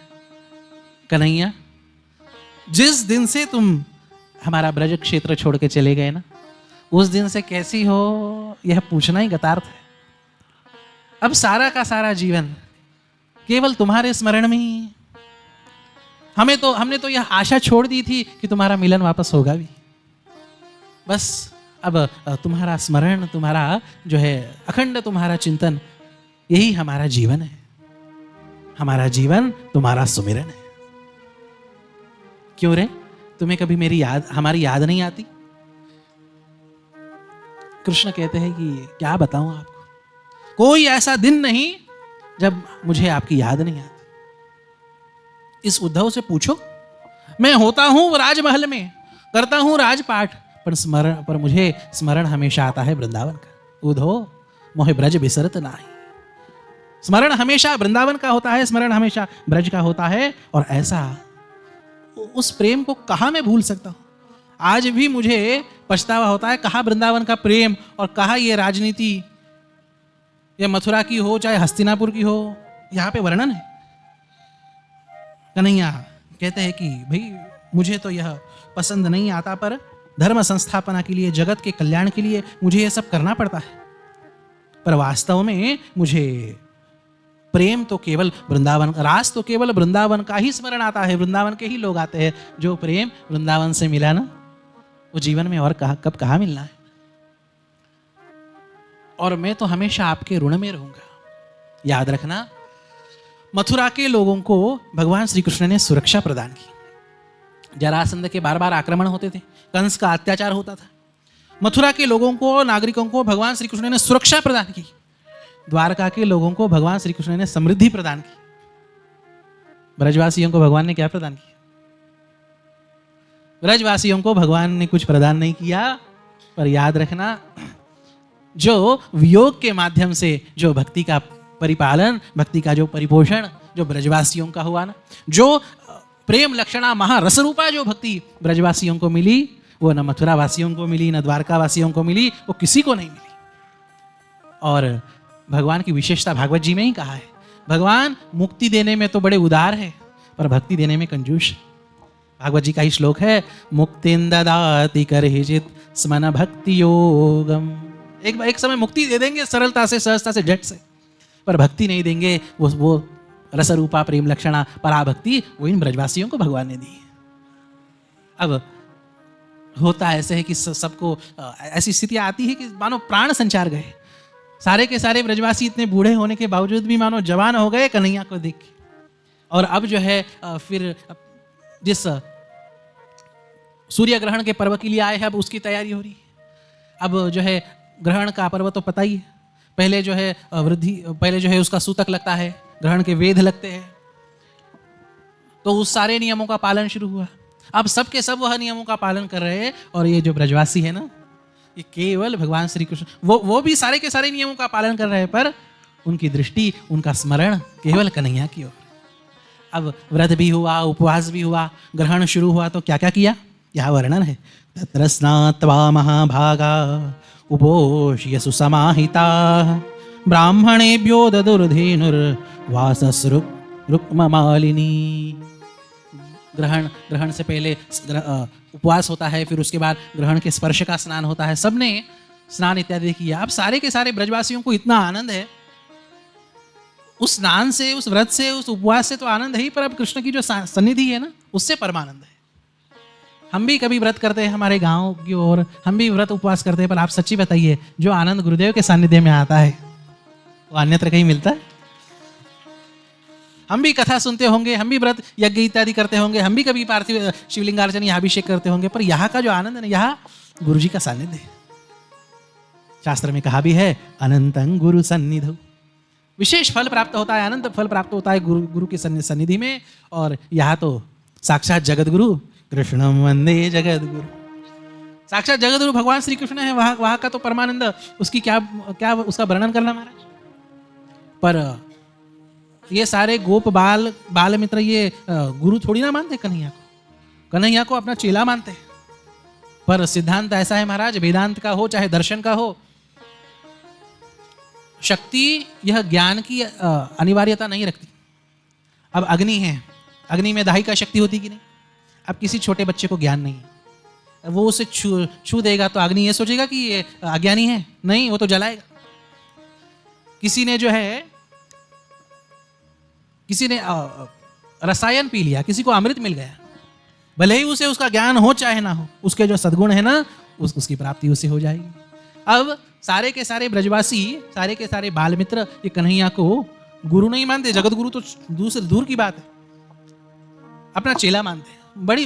कन्हैया, जिस दिन से तुम हमारा ब्रज क्षेत्र छोड़ के चले गए ना, उस दिन से कैसी हो यह पूछना ही गतार्थ है। अब सारा का सारा जीवन केवल तुम्हारे स्मरण में ही। हमने तो यह आशा छोड़ दी थी कि तुम्हारा मिलन वापस होगा भी। बस अब तुम्हारा स्मरण, तुम्हारा जो है अखंड तुम्हारा चिंतन, यही हमारा जीवन है। हमारा जीवन तुम्हारा सुमिरन है। क्यों रे, तुम्हें कभी हमारी याद नहीं आती? कृष्ण कहते हैं कि क्या बताऊं आपको, कोई ऐसा दिन नहीं जब मुझे आपकी याद नहीं आती। इस उद्धव से पूछो, मैं होता हूं राजमहल में, करता हूं राजपाट, पर मुझे स्मरण हमेशा आता है वृंदावन का। उद्धव मोहे ब्रज बिसरत नाही। स्मरण हमेशा वृंदावन का होता है, स्मरण हमेशा ब्रज का होता है। और ऐसा उस प्रेम को कहाँ मैं भूल सकता हूँ। आज भी मुझे पछतावा होता है, कहाँ वृंदावन का प्रेम और कहाँ ये राजनीति, या मथुरा की हो चाहे हस्तिनापुर की हो, यहाँ पे वर्णन है। कन्हैया कहते हैं कि भाई मुझे तो यह पसंद नहीं आता, पर धर्म संस्थापना के लिए, जगत के कल्याण के लिए मुझे यह सब करना पड़ता है। पर वास्तव में मुझे प्रेम तो केवल वृंदावन, रास तो केवल वृंदावन का ही स्मरण आता है। वृंदावन के ही लोग आते हैं। जो प्रेम वृंदावन से मिला ना, वो जीवन में और कब कहाँ मिलना है। और मैं तो हमेशा आपके ऋण में रहूंगा। याद रखना, मथुरा के लोगों को भगवान श्री कृष्ण ने सुरक्षा प्रदान की। जरासंध के बार बार आक्रमण होते थे, कंस का अत्याचार होता था। मथुरा के लोगों को, नागरिकों को भगवान श्री कृष्ण ने सुरक्षा प्रदान की। द्वारका के लोगों को भगवान श्री कृष्ण ने समृद्धि प्रदान की। ब्रजवासियों को भगवान ने क्या प्रदान किया? ब्रजवासियों को भगवान ने कुछ प्रदान नहीं किया। पर याद रखना, जो वियोग के माध्यम से जो भक्ति का परिपालन, भक्ति का जो परिपोषण जो ब्रजवासियों का हुआ ना, जो प्रेम लक्षणा महारस रूपा जो भक्ति ब्रजवासियों को मिली, वो न मथुरा वासियों को मिली, न द्वारका वासियों को मिली, वो किसी को नहीं मिली। और भगवान की विशेषता भागवत जी में ही कहा है, भगवान मुक्ति देने में तो बड़े उदार है, पर भक्ति देने में कंजूस है। भागवत जी का ही श्लोक है, मुक्तिं ददाति करहिचित् स्मन भक्ति योगम। एक समय मुक्ति दे देंगे सरलता से, सहजता से, झट से, पर भक्ति नहीं देंगे। वो रसरूपा प्रेम लक्षणा पराभक्ति, वो इन ब्रजवासियों को भगवान ने दी है। अब होता ऐसे है कि सबको ऐसी स्थितियां आती है कि मानो प्राण संचार गए। सारे के सारे ब्रजवासी इतने बूढ़े होने के बावजूद भी मानो जवान हो गए कन्हैया को देख के। और अब जो है फिर जिस सूर्य ग्रहण के पर्व के लिए आए हैं, अब उसकी तैयारी हो रही है। अब जो है ग्रहण का पर्व तो पता ही है। पहले जो है उसका सूतक लगता है, ग्रहण के वेद लगते हैं, तो उस सारे नियमों का पालन शुरू हुआ। अब सबके सब वह नियमों का पालन कर रहे हैं। और ये जो ब्रजवासी है ना, ये केवल भगवान श्री कृष्ण, वो भी सारे के सारे नियमों का पालन कर रहे हैं, पर उनकी दृष्टि, उनका स्मरण केवल कन्हैया की ओर। अब व्रत भी हुआ, उपवास भी हुआ, ग्रहण शुरू हुआ, तो क्या क्या किया यह वर्णन है। तत्र स्नात्वा महाभागा उपोष्य सुसमाहिता ब्राह्मणेभ्यो ददुर्धेनुर्वासस्रुक्ममालिनी। ग्रहण से पहले उपवास होता है, फिर उसके बाद ग्रहण के स्पर्श का स्नान होता है। सबने स्नान इत्यादि किया। अब सारे के सारे ब्रजवासियों को इतना आनंद है, उस स्नान से, उस व्रत से, उस उपवास से तो आनंद है ही, पर अब कृष्ण की जो सन्निधि है ना, उससे परमानंद है। हम भी कभी व्रत करते हैं हमारे गांव की ओर, हम भी व्रत उपवास करते हैं, पर आप सच्ची बताइए, जो आनंद गुरुदेव के सानिध्य में आता है वो अन्यत्र कहीं मिलता है? हम भी कथा सुनते होंगे, हम भी व्रत यज्ञ इत्यादि करते होंगे, हम भी कभी पार्थिव शिवलिंगार्चन या अभिषेक करते होंगे, पर यहाँ का जो आनंद है ना, यहाँ गुरु जी का सानिध्य है। शास्त्र में कहा भी है, अनंतं गुरु सन्निधौ, विशेष फल प्राप्त होता है, अनंत फल प्राप्त होता है गुरु की सन्निधि में। और यहाँ तो साक्षात जगत गुरु कृष्णं वंदे जगत गुरु, साक्षात जगत गुरु भगवान श्री कृष्ण है। वहाँ का तो परमानंद, उसकी क्या उसका वर्णन करना महाराज। पर ये सारे गोप बाल मित्र ये गुरु थोड़ी ना मानते कन्हैया को, कन्हैया को अपना चेला मानते हैं। पर सिद्धांत ऐसा है महाराज, वेदांत का हो चाहे दर्शन का हो, शक्ति यह ज्ञान की अनिवार्यता नहीं रखती। अब अग्नि है, अग्नि में दाहिका शक्ति होती कि नहीं? अब किसी छोटे बच्चे को ज्ञान नहीं है, वो उसे छू देगा तो अग्नि ये सोचेगा कि ये अज्ञानी है, नहीं, वो तो जलाएगा। किसी ने जो है, किसी ने रसायन पी लिया, किसी को अमृत मिल गया, भले ही उसे उसका ज्ञान हो चाहे ना हो, उसके जो सद्गुण है ना, उसकी प्राप्ति उससे हो जाएगी। अब सारे के सारे ब्रजवासी, सारे के सारे बाल मित्र ये कन्हैया को गुरु नहीं मानते, जगत गुरु तो दूर की बात है, अपना चेला मानते हैं।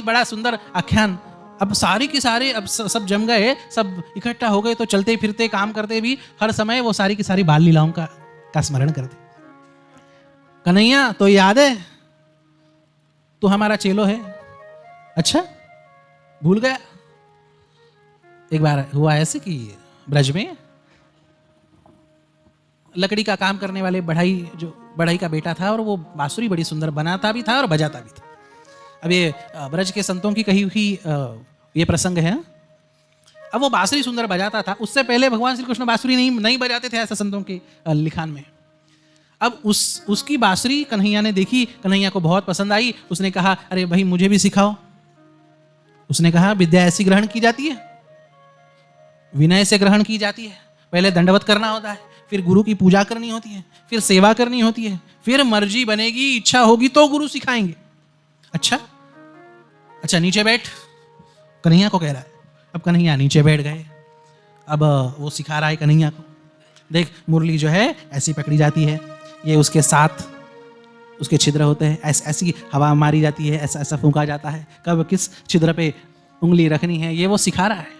बड़ा सुंदर आख्यान। अब सारे के सारे अब सब जम गए, सब इकट्ठा हो गए, तो चलते फिरते काम करते भी हर समय वो सारी की सारी बाल लीलाओं का स्मरण करते। कन्हैया तो याद है, तू हमारा चेलो है, अच्छा भूल गया? एक बार हुआ ऐसे कि ब्रज में लकड़ी का काम करने वाले बढ़ई का बेटा था, और वो बांसुरी बड़ी सुंदर बनाता भी था और बजाता भी था। अब ये ब्रज के संतों की कही हुई ये प्रसंग है। अब वो बांसुरी सुंदर बजाता था, उससे पहले भगवान श्री कृष्ण बांसुरी नहीं बजाते थे, ऐसा संतों के लिखान में। अब उसकी बांसुरी कन्हैया ने देखी, कन्हैया को बहुत पसंद आई। उसने कहा, अरे भाई मुझे भी सिखाओ। उसने कहा, विद्या ऐसी ग्रहण की जाती है, विनय से ग्रहण की जाती है। पहले दंडवत करना होता है, फिर गुरु की पूजा करनी होती है, फिर सेवा करनी होती है, फिर मर्जी बनेगी, इच्छा होगी तो गुरु सिखाएंगे। अच्छा नीचे बैठ, कन्हैया को कह रहा है। अब कन्हैया नीचे बैठ गए। अब वो सिखा रहा है कन्हैया को, देख मुरली जो है ऐसी पकड़ी जाती है, ये उसके साथ उसके छिद्र होते हैं, ऐसी हवा मारी जाती है, ऐसा फूंका जाता है, कब किस छिद्र पे उंगली रखनी है, ये वो सिखा रहा है।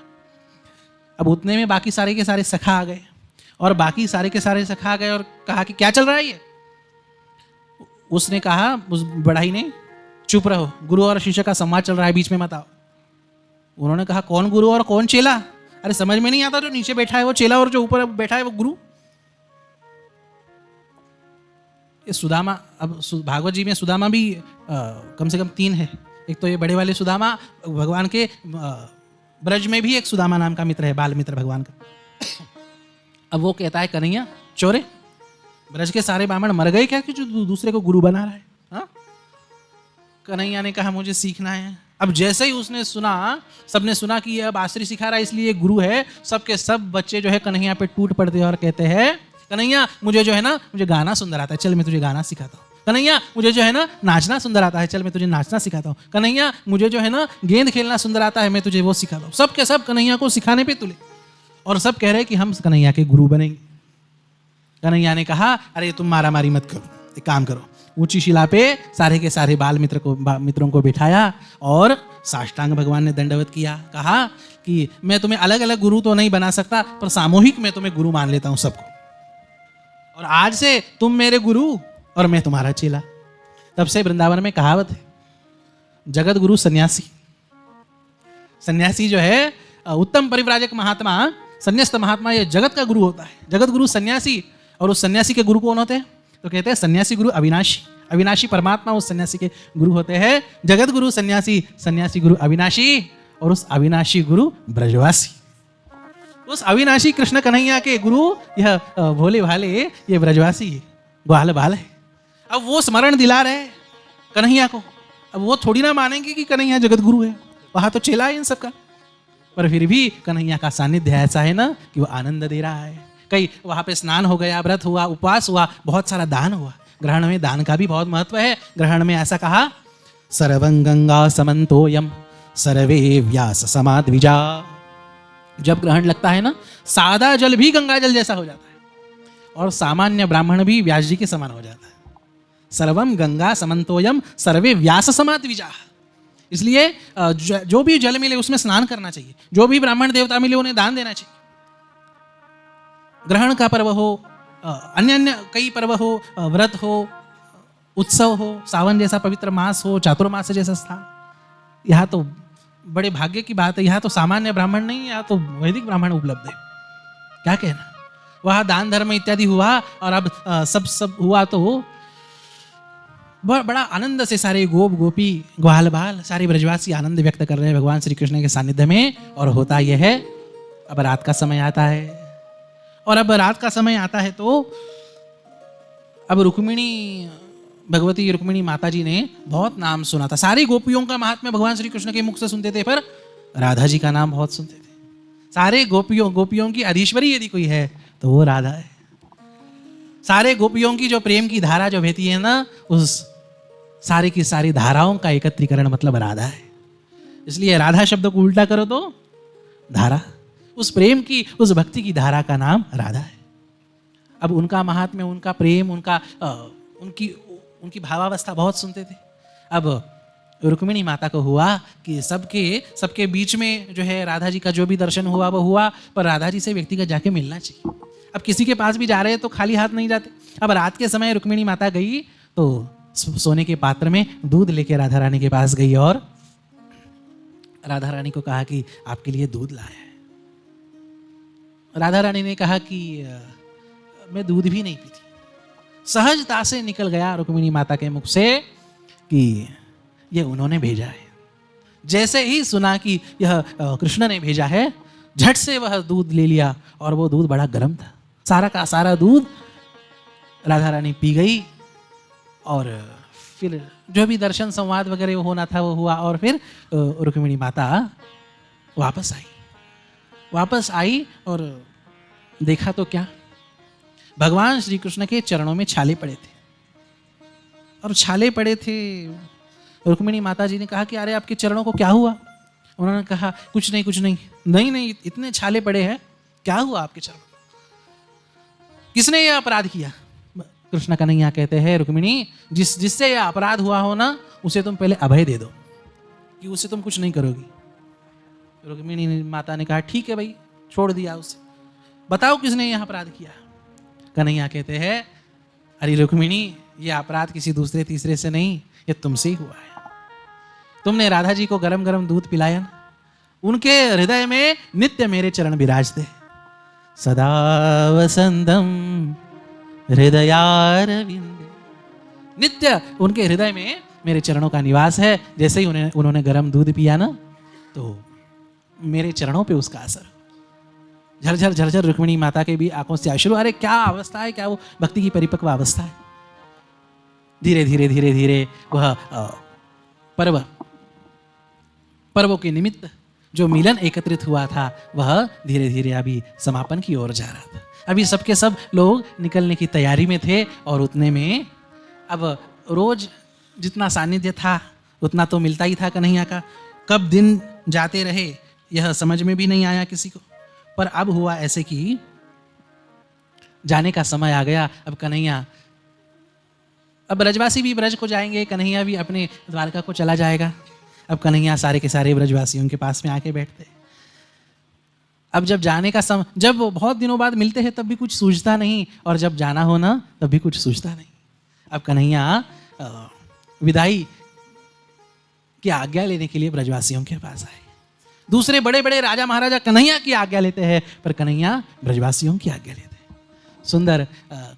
अब उतने में बाकी सारे के सारे सखा आ गए, और बाकी सारे के सारे सखा आ गए और कहा कि क्या चल रहा है ये? उसने कहा, उस बढ़ाई ने, चुप रहो, गुरु और शिष्य का संवाद चल रहा है, बीच में मत आओ। उन्होंने कहा, कौन गुरु और कौन चेला? अरे समझ में नहीं आता, जो नीचे बैठा है वो चेला और जो ऊपर बैठा है वो गुरु। ये सुदामा, अब भागवत जी में सुदामा भी कम से कम 3 है। एक तो ये बड़े वाले सुदामा, भगवान के ब्रज में भी एक सुदामा नाम का मित्र है, बाल मित्र भगवान का। अब वो कहता है, कन्हैया चोरे, ब्रज के सारे ब्राह्मण मर गए क्या कि जो दूसरे को गुरु बना रहा है? हाँ? कन्हैया ने कहा, मुझे सीखना है। अब जैसे ही उसने सुना, सबने सुना कि ये अब बांसुरी सिखा रहा है इसलिए गुरु है, सबके सब बच्चे जो है कन्हैया पे टूट पड़ते हैं और कहते हैं, कन्हैया मुझे जो है ना, मुझे गाना सुंदर आता है, चल मैं तुझे गाना सिखाता हूँ। कन्हैया मुझे जो है ना नाचना सुंदर आता है, चल मैं तुझे नाचना सिखाता हूँ। कन्हैया मुझे जो है ना गेंद खेलना सुंदर आता है, मैं तुझे वो सिखाता हूँ। सब के सब कन्हैया को सिखाने पे तुले, और सब कह रहे हैं कि हम कन्हैया के गुरु बनेंगे। कन्हैया ने कहा, अरे तुम मारा मारी मत करो, एक काम करो, ऊंची शिला पे सारे के सारे मित्रों को बिठाया और साष्टांग भगवान ने दंडवत किया। कहा कि मैं तुम्हें अलग अलग गुरु तो नहीं बना सकता, पर सामूहिक मैं तुम्हें गुरु मान लेता हूं सबको, और आज से तुम मेरे गुरु और मैं तुम्हारा चेला। तब से वृंदावन में कहावत है, जगत गुरु सन्यासी। सन्यासी जो है उत्तम परिव्राजक महात्मा, संन्यास्त महात्मा, ये जगत का गुरु होता है। जगत गुरु सन्यासी, और उस सन्यासी के गुरु कौन होते हैं? तो कहते हैं सन्यासी गुरु अविनाशी। अविनाशी परमात्मा उस सन्यासी के गुरु होते हैं। जगत गुरु सन्यासी, सन्यासी गुरु अविनाशी, और उस अविनाशी गुरु ब्रजवासी। उस अविनाशी कृष्ण कन्हैया के गुरु यह भोले भाले ये ब्रजवासी ग्वाल बाल है। अब वो स्मरण दिला रहे कन्हैया को। अब वो थोड़ी ना मानेंगे कि कन्हैया जगत गुरु है, वहां तो चेला है इन सबका। पर फिर भी कन्हैया का सानिध्य ऐसा है ना कि वो आनंद दे रहा है। कहीं वहाँ पे स्नान हो गया, व्रत हुआ, उपवास हुआ, बहुत सारा दान हुआ। ग्रहण में दान का भी बहुत महत्व है। ग्रहण में ऐसा कहा, सर्वं गंगा समन्तोयम सर्वे व्यास समाद्विजा। जब ग्रहण लगता है ना, सादा जल भी गंगा जल जैसा हो जाता है और सामान्य ब्राह्मण भी व्यास जी के समान हो जाता है। सर्वम गंगा समन्तोयम सर्वे व्यास समाद्विजा। इसलिए जो भी जल मिले उसमें स्नान करना चाहिए, जो भी ब्राह्मण देवता मिले उन्हें दान देना चाहिए। ग्रहण का पर्व हो, अन्य अन्य कई पर्व हो, व्रत हो, उत्सव हो, सावन जैसा पवित्र मास हो, चातुर्मास जैसा स्थान, यहाँ तो बड़े भाग्य की बात है। यहाँ तो सामान्य ब्राह्मण नहीं, यहाँ तो वैदिक ब्राह्मण उपलब्ध है। क्या कहना, वहाँ दान धर्म इत्यादि हुआ और अब सब हुआ तो बड़ा आनंद से सारे गोप गोपी ग्वाल बाल सारे ब्रजवासी आनंद व्यक्त कर रहे हैं भगवान श्री कृष्ण के सानिध्य में। और होता यह है, अब रात का समय आता है और अब रात का समय आता है तो अब रुक्मिणी, भगवती रुक्मिणी माता जी ने बहुत नाम सुना था। सारी गोपियों का महात्म्य भगवान श्री कृष्ण के मुख से सुनते थे, पर राधा जी का नाम बहुत सुनते थे। सारे गोपियों की अधीश्वरी यदि कोई है तो वो राधा है। सारे गोपियों की जो प्रेम की धारा जो बहती है ना, उस सारी की सारी धाराओं का एकत्रीकरण मतलब राधा है। इसलिए राधा शब्द को उल्टा करो तो धारा, उस प्रेम की, उस भक्ति की धारा का नाम राधा है। अब उनका महात्म्य, उनका प्रेम, उनकी भावावस्था बहुत सुनते थे। अब रुक्मिणी माता को हुआ कि सबके बीच में जो है राधा जी का जो भी दर्शन हुआ वो हुआ, पर राधा जी से व्यक्तिगत जाके मिलना चाहिए। अब किसी के पास भी जा रहे हैं तो खाली हाथ नहीं जाते। अब रात के समय रुक्मिणी माता गई तो सोने के पात्र में दूध लेके राधा रानी के पास गई और राधा रानी को कहा कि आपके लिए दूध लाया है। राधा रानी ने कहा कि मैं दूध भी नहीं पीती। सहजता से निकल गया रुक्मिणी माता के मुख से कि यह उन्होंने भेजा है। जैसे ही सुना कि यह कृष्ण ने भेजा है, झट से वह दूध ले लिया और वो दूध बड़ा गर्म था। सारा का सारा दूध राधा रानी पी गई और फिर जो भी दर्शन संवाद वगैरह होना था वो हुआ और फिर रुक्मिणी माता वापस आई और देखा तो क्या, भगवान श्री कृष्ण के चरणों में छाले पड़े थे। और छाले पड़े थे, रुक्मिणी माता जी ने कहा कि अरे आपके चरणों को क्या हुआ? उन्होंने कहा कुछ नहीं, इतने छाले पड़े हैं, क्या हुआ आपके चरणों? किसने यह अपराध किया? कृष्ण कन्हैया कहते हैं, रुक्मिणी जिससे यह अपराध हुआ हो ना, उसे तुम पहले अभय दे दो कि उसे तुम कुछ नहीं करोगी। रुक्मिणी माता ने कहा ठीक है भाई, छोड़ दिया उसे। बताओ किसने यह अपराध किया? कन्हैया कहते हैं, अरे रुक्मिणी, यह अपराध किसी दूसरे तीसरे से नहीं, यह तुमसे ही हुआ है। तुमने राधा जी को गरम गरम दूध पिलाया ना, उनके हृदय में नित्य मेरे चरण विराजते, सदा वसंतम हृदयारविंदे। नित्य उनके हृदय में मेरे चरणों का निवास है। जैसे ही उन्होंने गरम दूध पिया ना, तो मेरे चरणों पे उसका असर। झरझर रुक्मिणी माता के भी आंखों से अश्रु। अरे क्या अवस्था है, क्या वो भक्ति की परिपक्व अवस्था है। धीरे धीरे वह पर्वों के निमित्त जो मिलन एकत्रित हुआ था, वह धीरे धीरे अभी समापन की ओर जा रहा था। अभी सबके सब लोग निकलने की तैयारी में थे और उतने में अब रोज जितना सानिध्य था उतना तो मिलता ही था कन्हैया का। कब दिन जाते रहे यह समझ में भी नहीं आया किसी को, पर अब हुआ ऐसे कि जाने का समय आ गया। अब कन्हैया, अब ब्रजवासी भी ब्रज को जाएंगे, कन्हैया भी अपने द्वारका को चला जाएगा। अब कन्हैया सारे के सारे ब्रजवासियों के पास में आके बैठते। अब जब जाने का समय, जब बहुत दिनों बाद मिलते हैं तब भी कुछ सूझता नहीं, और जब जाना हो ना तब भी कुछ सूझता नहीं। अब कन्हैया विदाई की आज्ञा लेने के लिए ब्रजवासियों के पास आए। दूसरे बड़े बड़े राजा महाराजा कन्हैया की आज्ञा लेते हैं, पर कन्हैया ब्रजवासियों की आज्ञा लेते हैं। सुंदर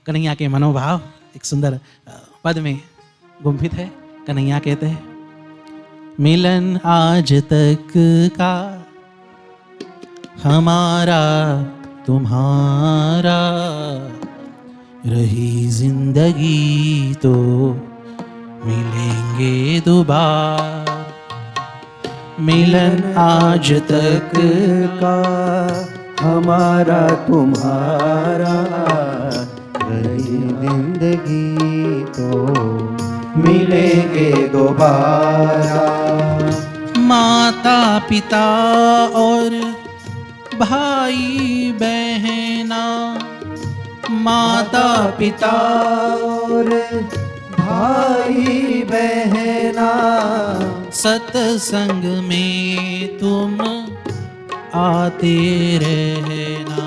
कन्हैया के मनोभाव एक सुंदर पद में गुंफित है। कन्हैया कहते हैं, मिलन आज तक का हमारा तुम्हारा, रही जिंदगी तो मिलेंगे दोबारा। मिलन आज तक का हमारा तुम्हारा रही जिंदगी तो मिलेंगे दोबारा। माता पिता और भाई बहना, माता पिता और भाई बहना सत्संग में तुम आते रहना,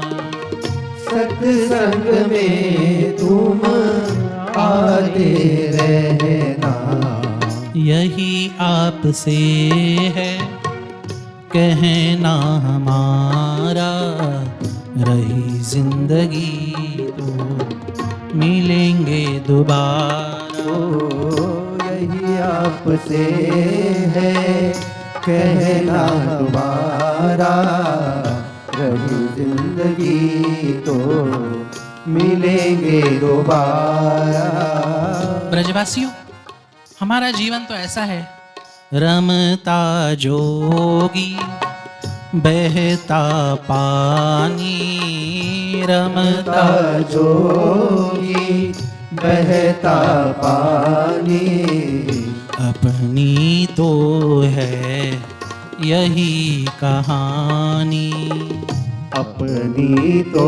सत्संग में तुम आते रहना। यही आपसे है कहना हमारा, रही जिंदगी तो मिलेंगे दोबारा। यही आपसे है कहना हमारा, रही जिंदगी तो मिलेंगे दोबारा। ब्रजवासियों, हमारा जीवन तो ऐसा है, रमता जोगी बहता पानी, रमता जोगी बहता पानी। अपनी तो है यही कहानी, अपनी तो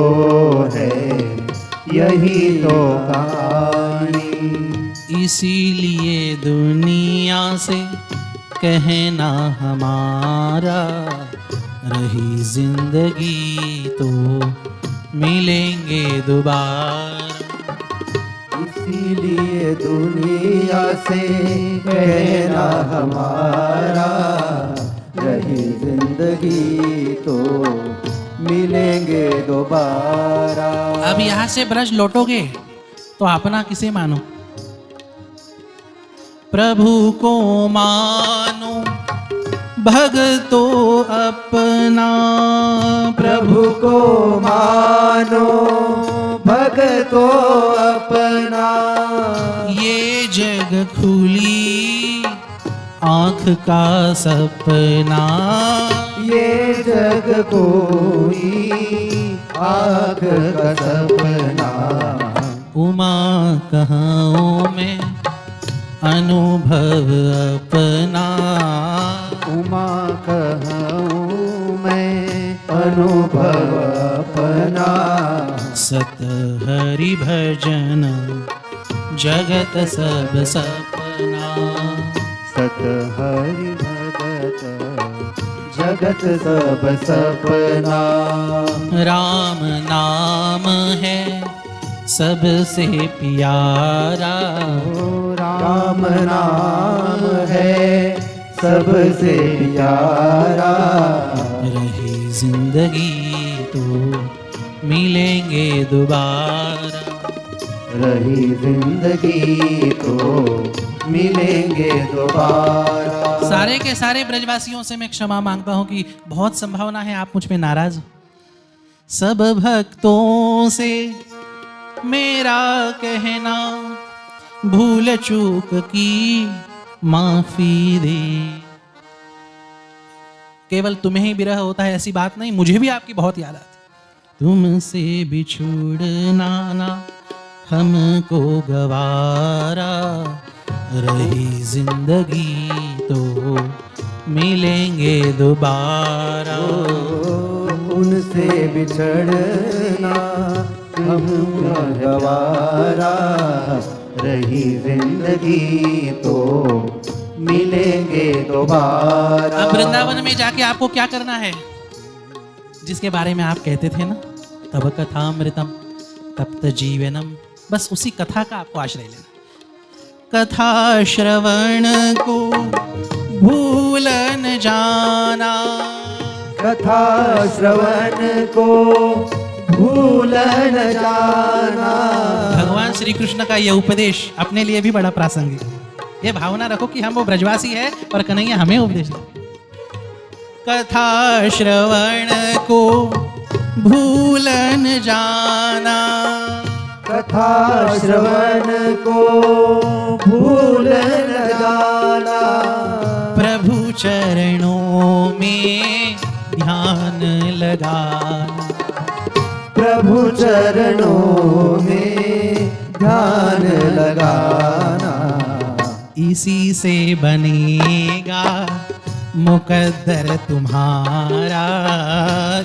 है यही तो कहानी। इसीलिए दुनिया से कहना हमारा, रही जिंदगी तो मिलेंगे दोबारा। इसीलिए दुनिया से कहना हमारा, रही जिंदगी तो मिलेंगे दोबारा। अब यहाँ से ब्रज लौटोगे तो अपना किसे मानो? प्रभु को मानो भगतो अपना, प्रभु को मानो भगतो अपना। ये जग खुली आँख का सपना, ये जग कोई आँख का सपना। उमा कहूँ मैं अनुभव अपना, उमा कहूँ मैं अनुभव अपना। सत हरि भजन जगत सब सपना, सत हरि भगत जगत सब सपना। राम नाम है सबसे प्यारा, राम नाम है सबसे प्यारा। रही जिंदगी तो मिलेंगे दोबारा, रही जिंदगी तो मिलेंगे दोबारा। सारे के सारे ब्रजवासियों से मैं क्षमा मांगता हूं कि बहुत संभावना है आप मुझ पे नाराज हो। सब भक्तों से मेरा कहना, भूल चूक की माफी दे। केवल तुम्हें ही विरह होता है ऐसी बात नहीं, मुझे भी आपकी बहुत याद आती। तुमसे बिछुड़ना ना हमको गवारा, रही जिंदगी तो मिलेंगे दोबारा। उनसे बिछड़ना हमको गवारा, रही जिंदगी तो मिलेंगे दोबारा। अब वृंदावन में जाके आपको क्या करना है? जिसके बारे में आप कहते थे ना, तब कथामृतम तप्त जीवनम, बस उसी कथा का आपको आश्रय लेना। कथा श्रवण को भूल न जाना, कथा श्रवण को भूल न जाना। भगवान श्री कृष्ण का यह उपदेश अपने लिए भी बड़ा प्रासंगिक है। ये भावना रखो कि हम वो ब्रजवासी है और कन्हैया हमें उपदेश दे। कथा श्रवण को भूल न जाना, कथा श्रवण को भूल न जाना। प्रभु चरणों में ध्यान लगाना, प्रभु चरणों में ध्यान लगाना, इसी से बनेगा मुकद्दर तुम्हारा,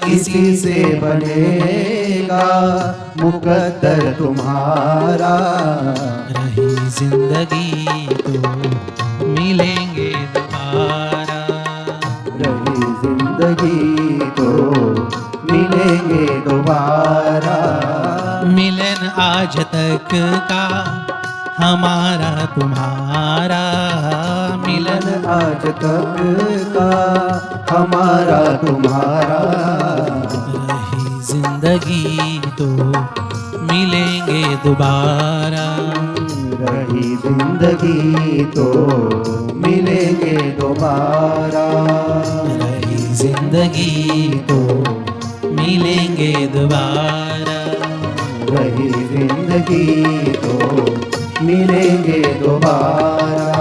इसी से बनेगा मुकद्दर तुम्हारा। रही जिंदगी तो मिलेंगे दोबारा, रही जिंदगी तो मिलेंगे दोबारा। मिलन आज तक का हमारा तुम्हारा, मिलन मिलन आज तक का हमारा तुम्हारा। रही जिंदगी तो मिलेंगे दोबारा, रही जिंदगी तो मिलेंगे दोबारा। रही जिंदगी तो मिलेंगे दोबारा, रही जिंदगी तो मिलेंगे दोबारा।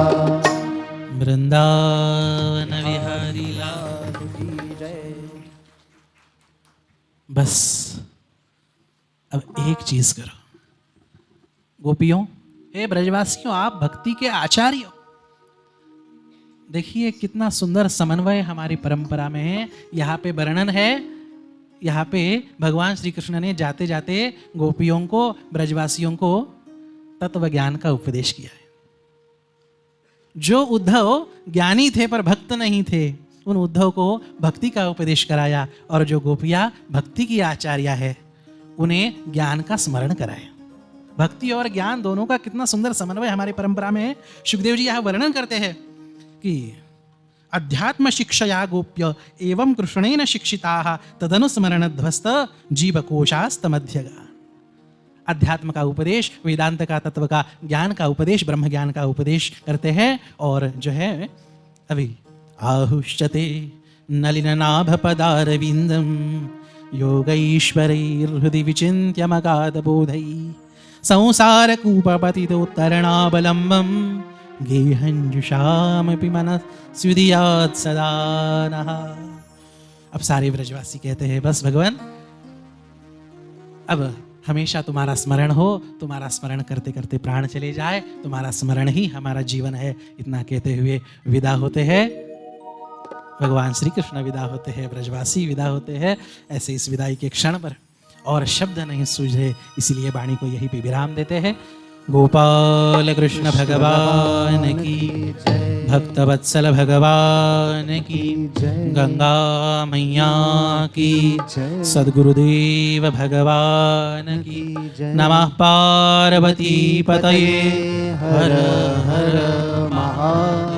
वृंदावन विहारी लाल की जय। बस अब एक चीज करो गोपियों, हे ब्रजवासियों, आप भक्ति के आचार्य हो। देखिए कितना सुंदर समन्वय हमारी परंपरा में है। यहाँ पे वर्णन है, यहाँ पे भगवान श्री कृष्ण ने जाते जाते गोपियों को, ब्रजवासियों को तत्व ज्ञान का उपदेश किया है। जो उद्धव ज्ञानी थे पर भक्त नहीं थे, उन उद्धव को भक्ति का उपदेश कराया, और जो गोपियाँ भक्ति की आचार्य है उन्हें ज्ञान का स्मरण कराया। भक्ति और ज्ञान दोनों का कितना सुंदर समन्वय हमारी परंपरा में है। सुखदेव जी यहाँ वर्णन करते हैं कि अध्यात्म शिक्षया गोप्य एवं कृष्णेन शिक्षिताः तदनुस्मरण ध्वस्त जीवकोशास्तमध्यगा। अध्यात्म का उपदेश, वेदांत का, तत्व का ज्ञान का उपदेश, ब्रह्म ज्ञान का उपदेश करते हैं। और जो है अभी आहुष्यते नलिननाभ पदारविंदम योगैश्वरैर्हृदि विचिन्त्यमगाधबोधै संसार कूपपतितोत्तरणावलम्बं गेहंजुषामपि मनस्विधियात् सदा नः। अब सारे ब्रजवासी कहते हैं बस भगवान, अब हमेशा तुम्हारा स्मरण हो, तुम्हारा स्मरण करते करते प्राण चले जाए, तुम्हारा स्मरण ही हमारा जीवन है। इतना कहते हुए विदा होते हैं। भगवान श्री कृष्ण विदा होते हैं, ब्रजवासी विदा होते हैं। ऐसे इस विदाई के क्षण पर और शब्द नहीं सूझे, इसीलिए वाणी को यहीं पे विराम देते हैं। गोपाल कृष्ण भगवान की, भक्तवत्सल भगवान की, गंगा मैया की, सद्गुरुदेव भगवान की, नमः पार्वती पतये, हर हर महादेव।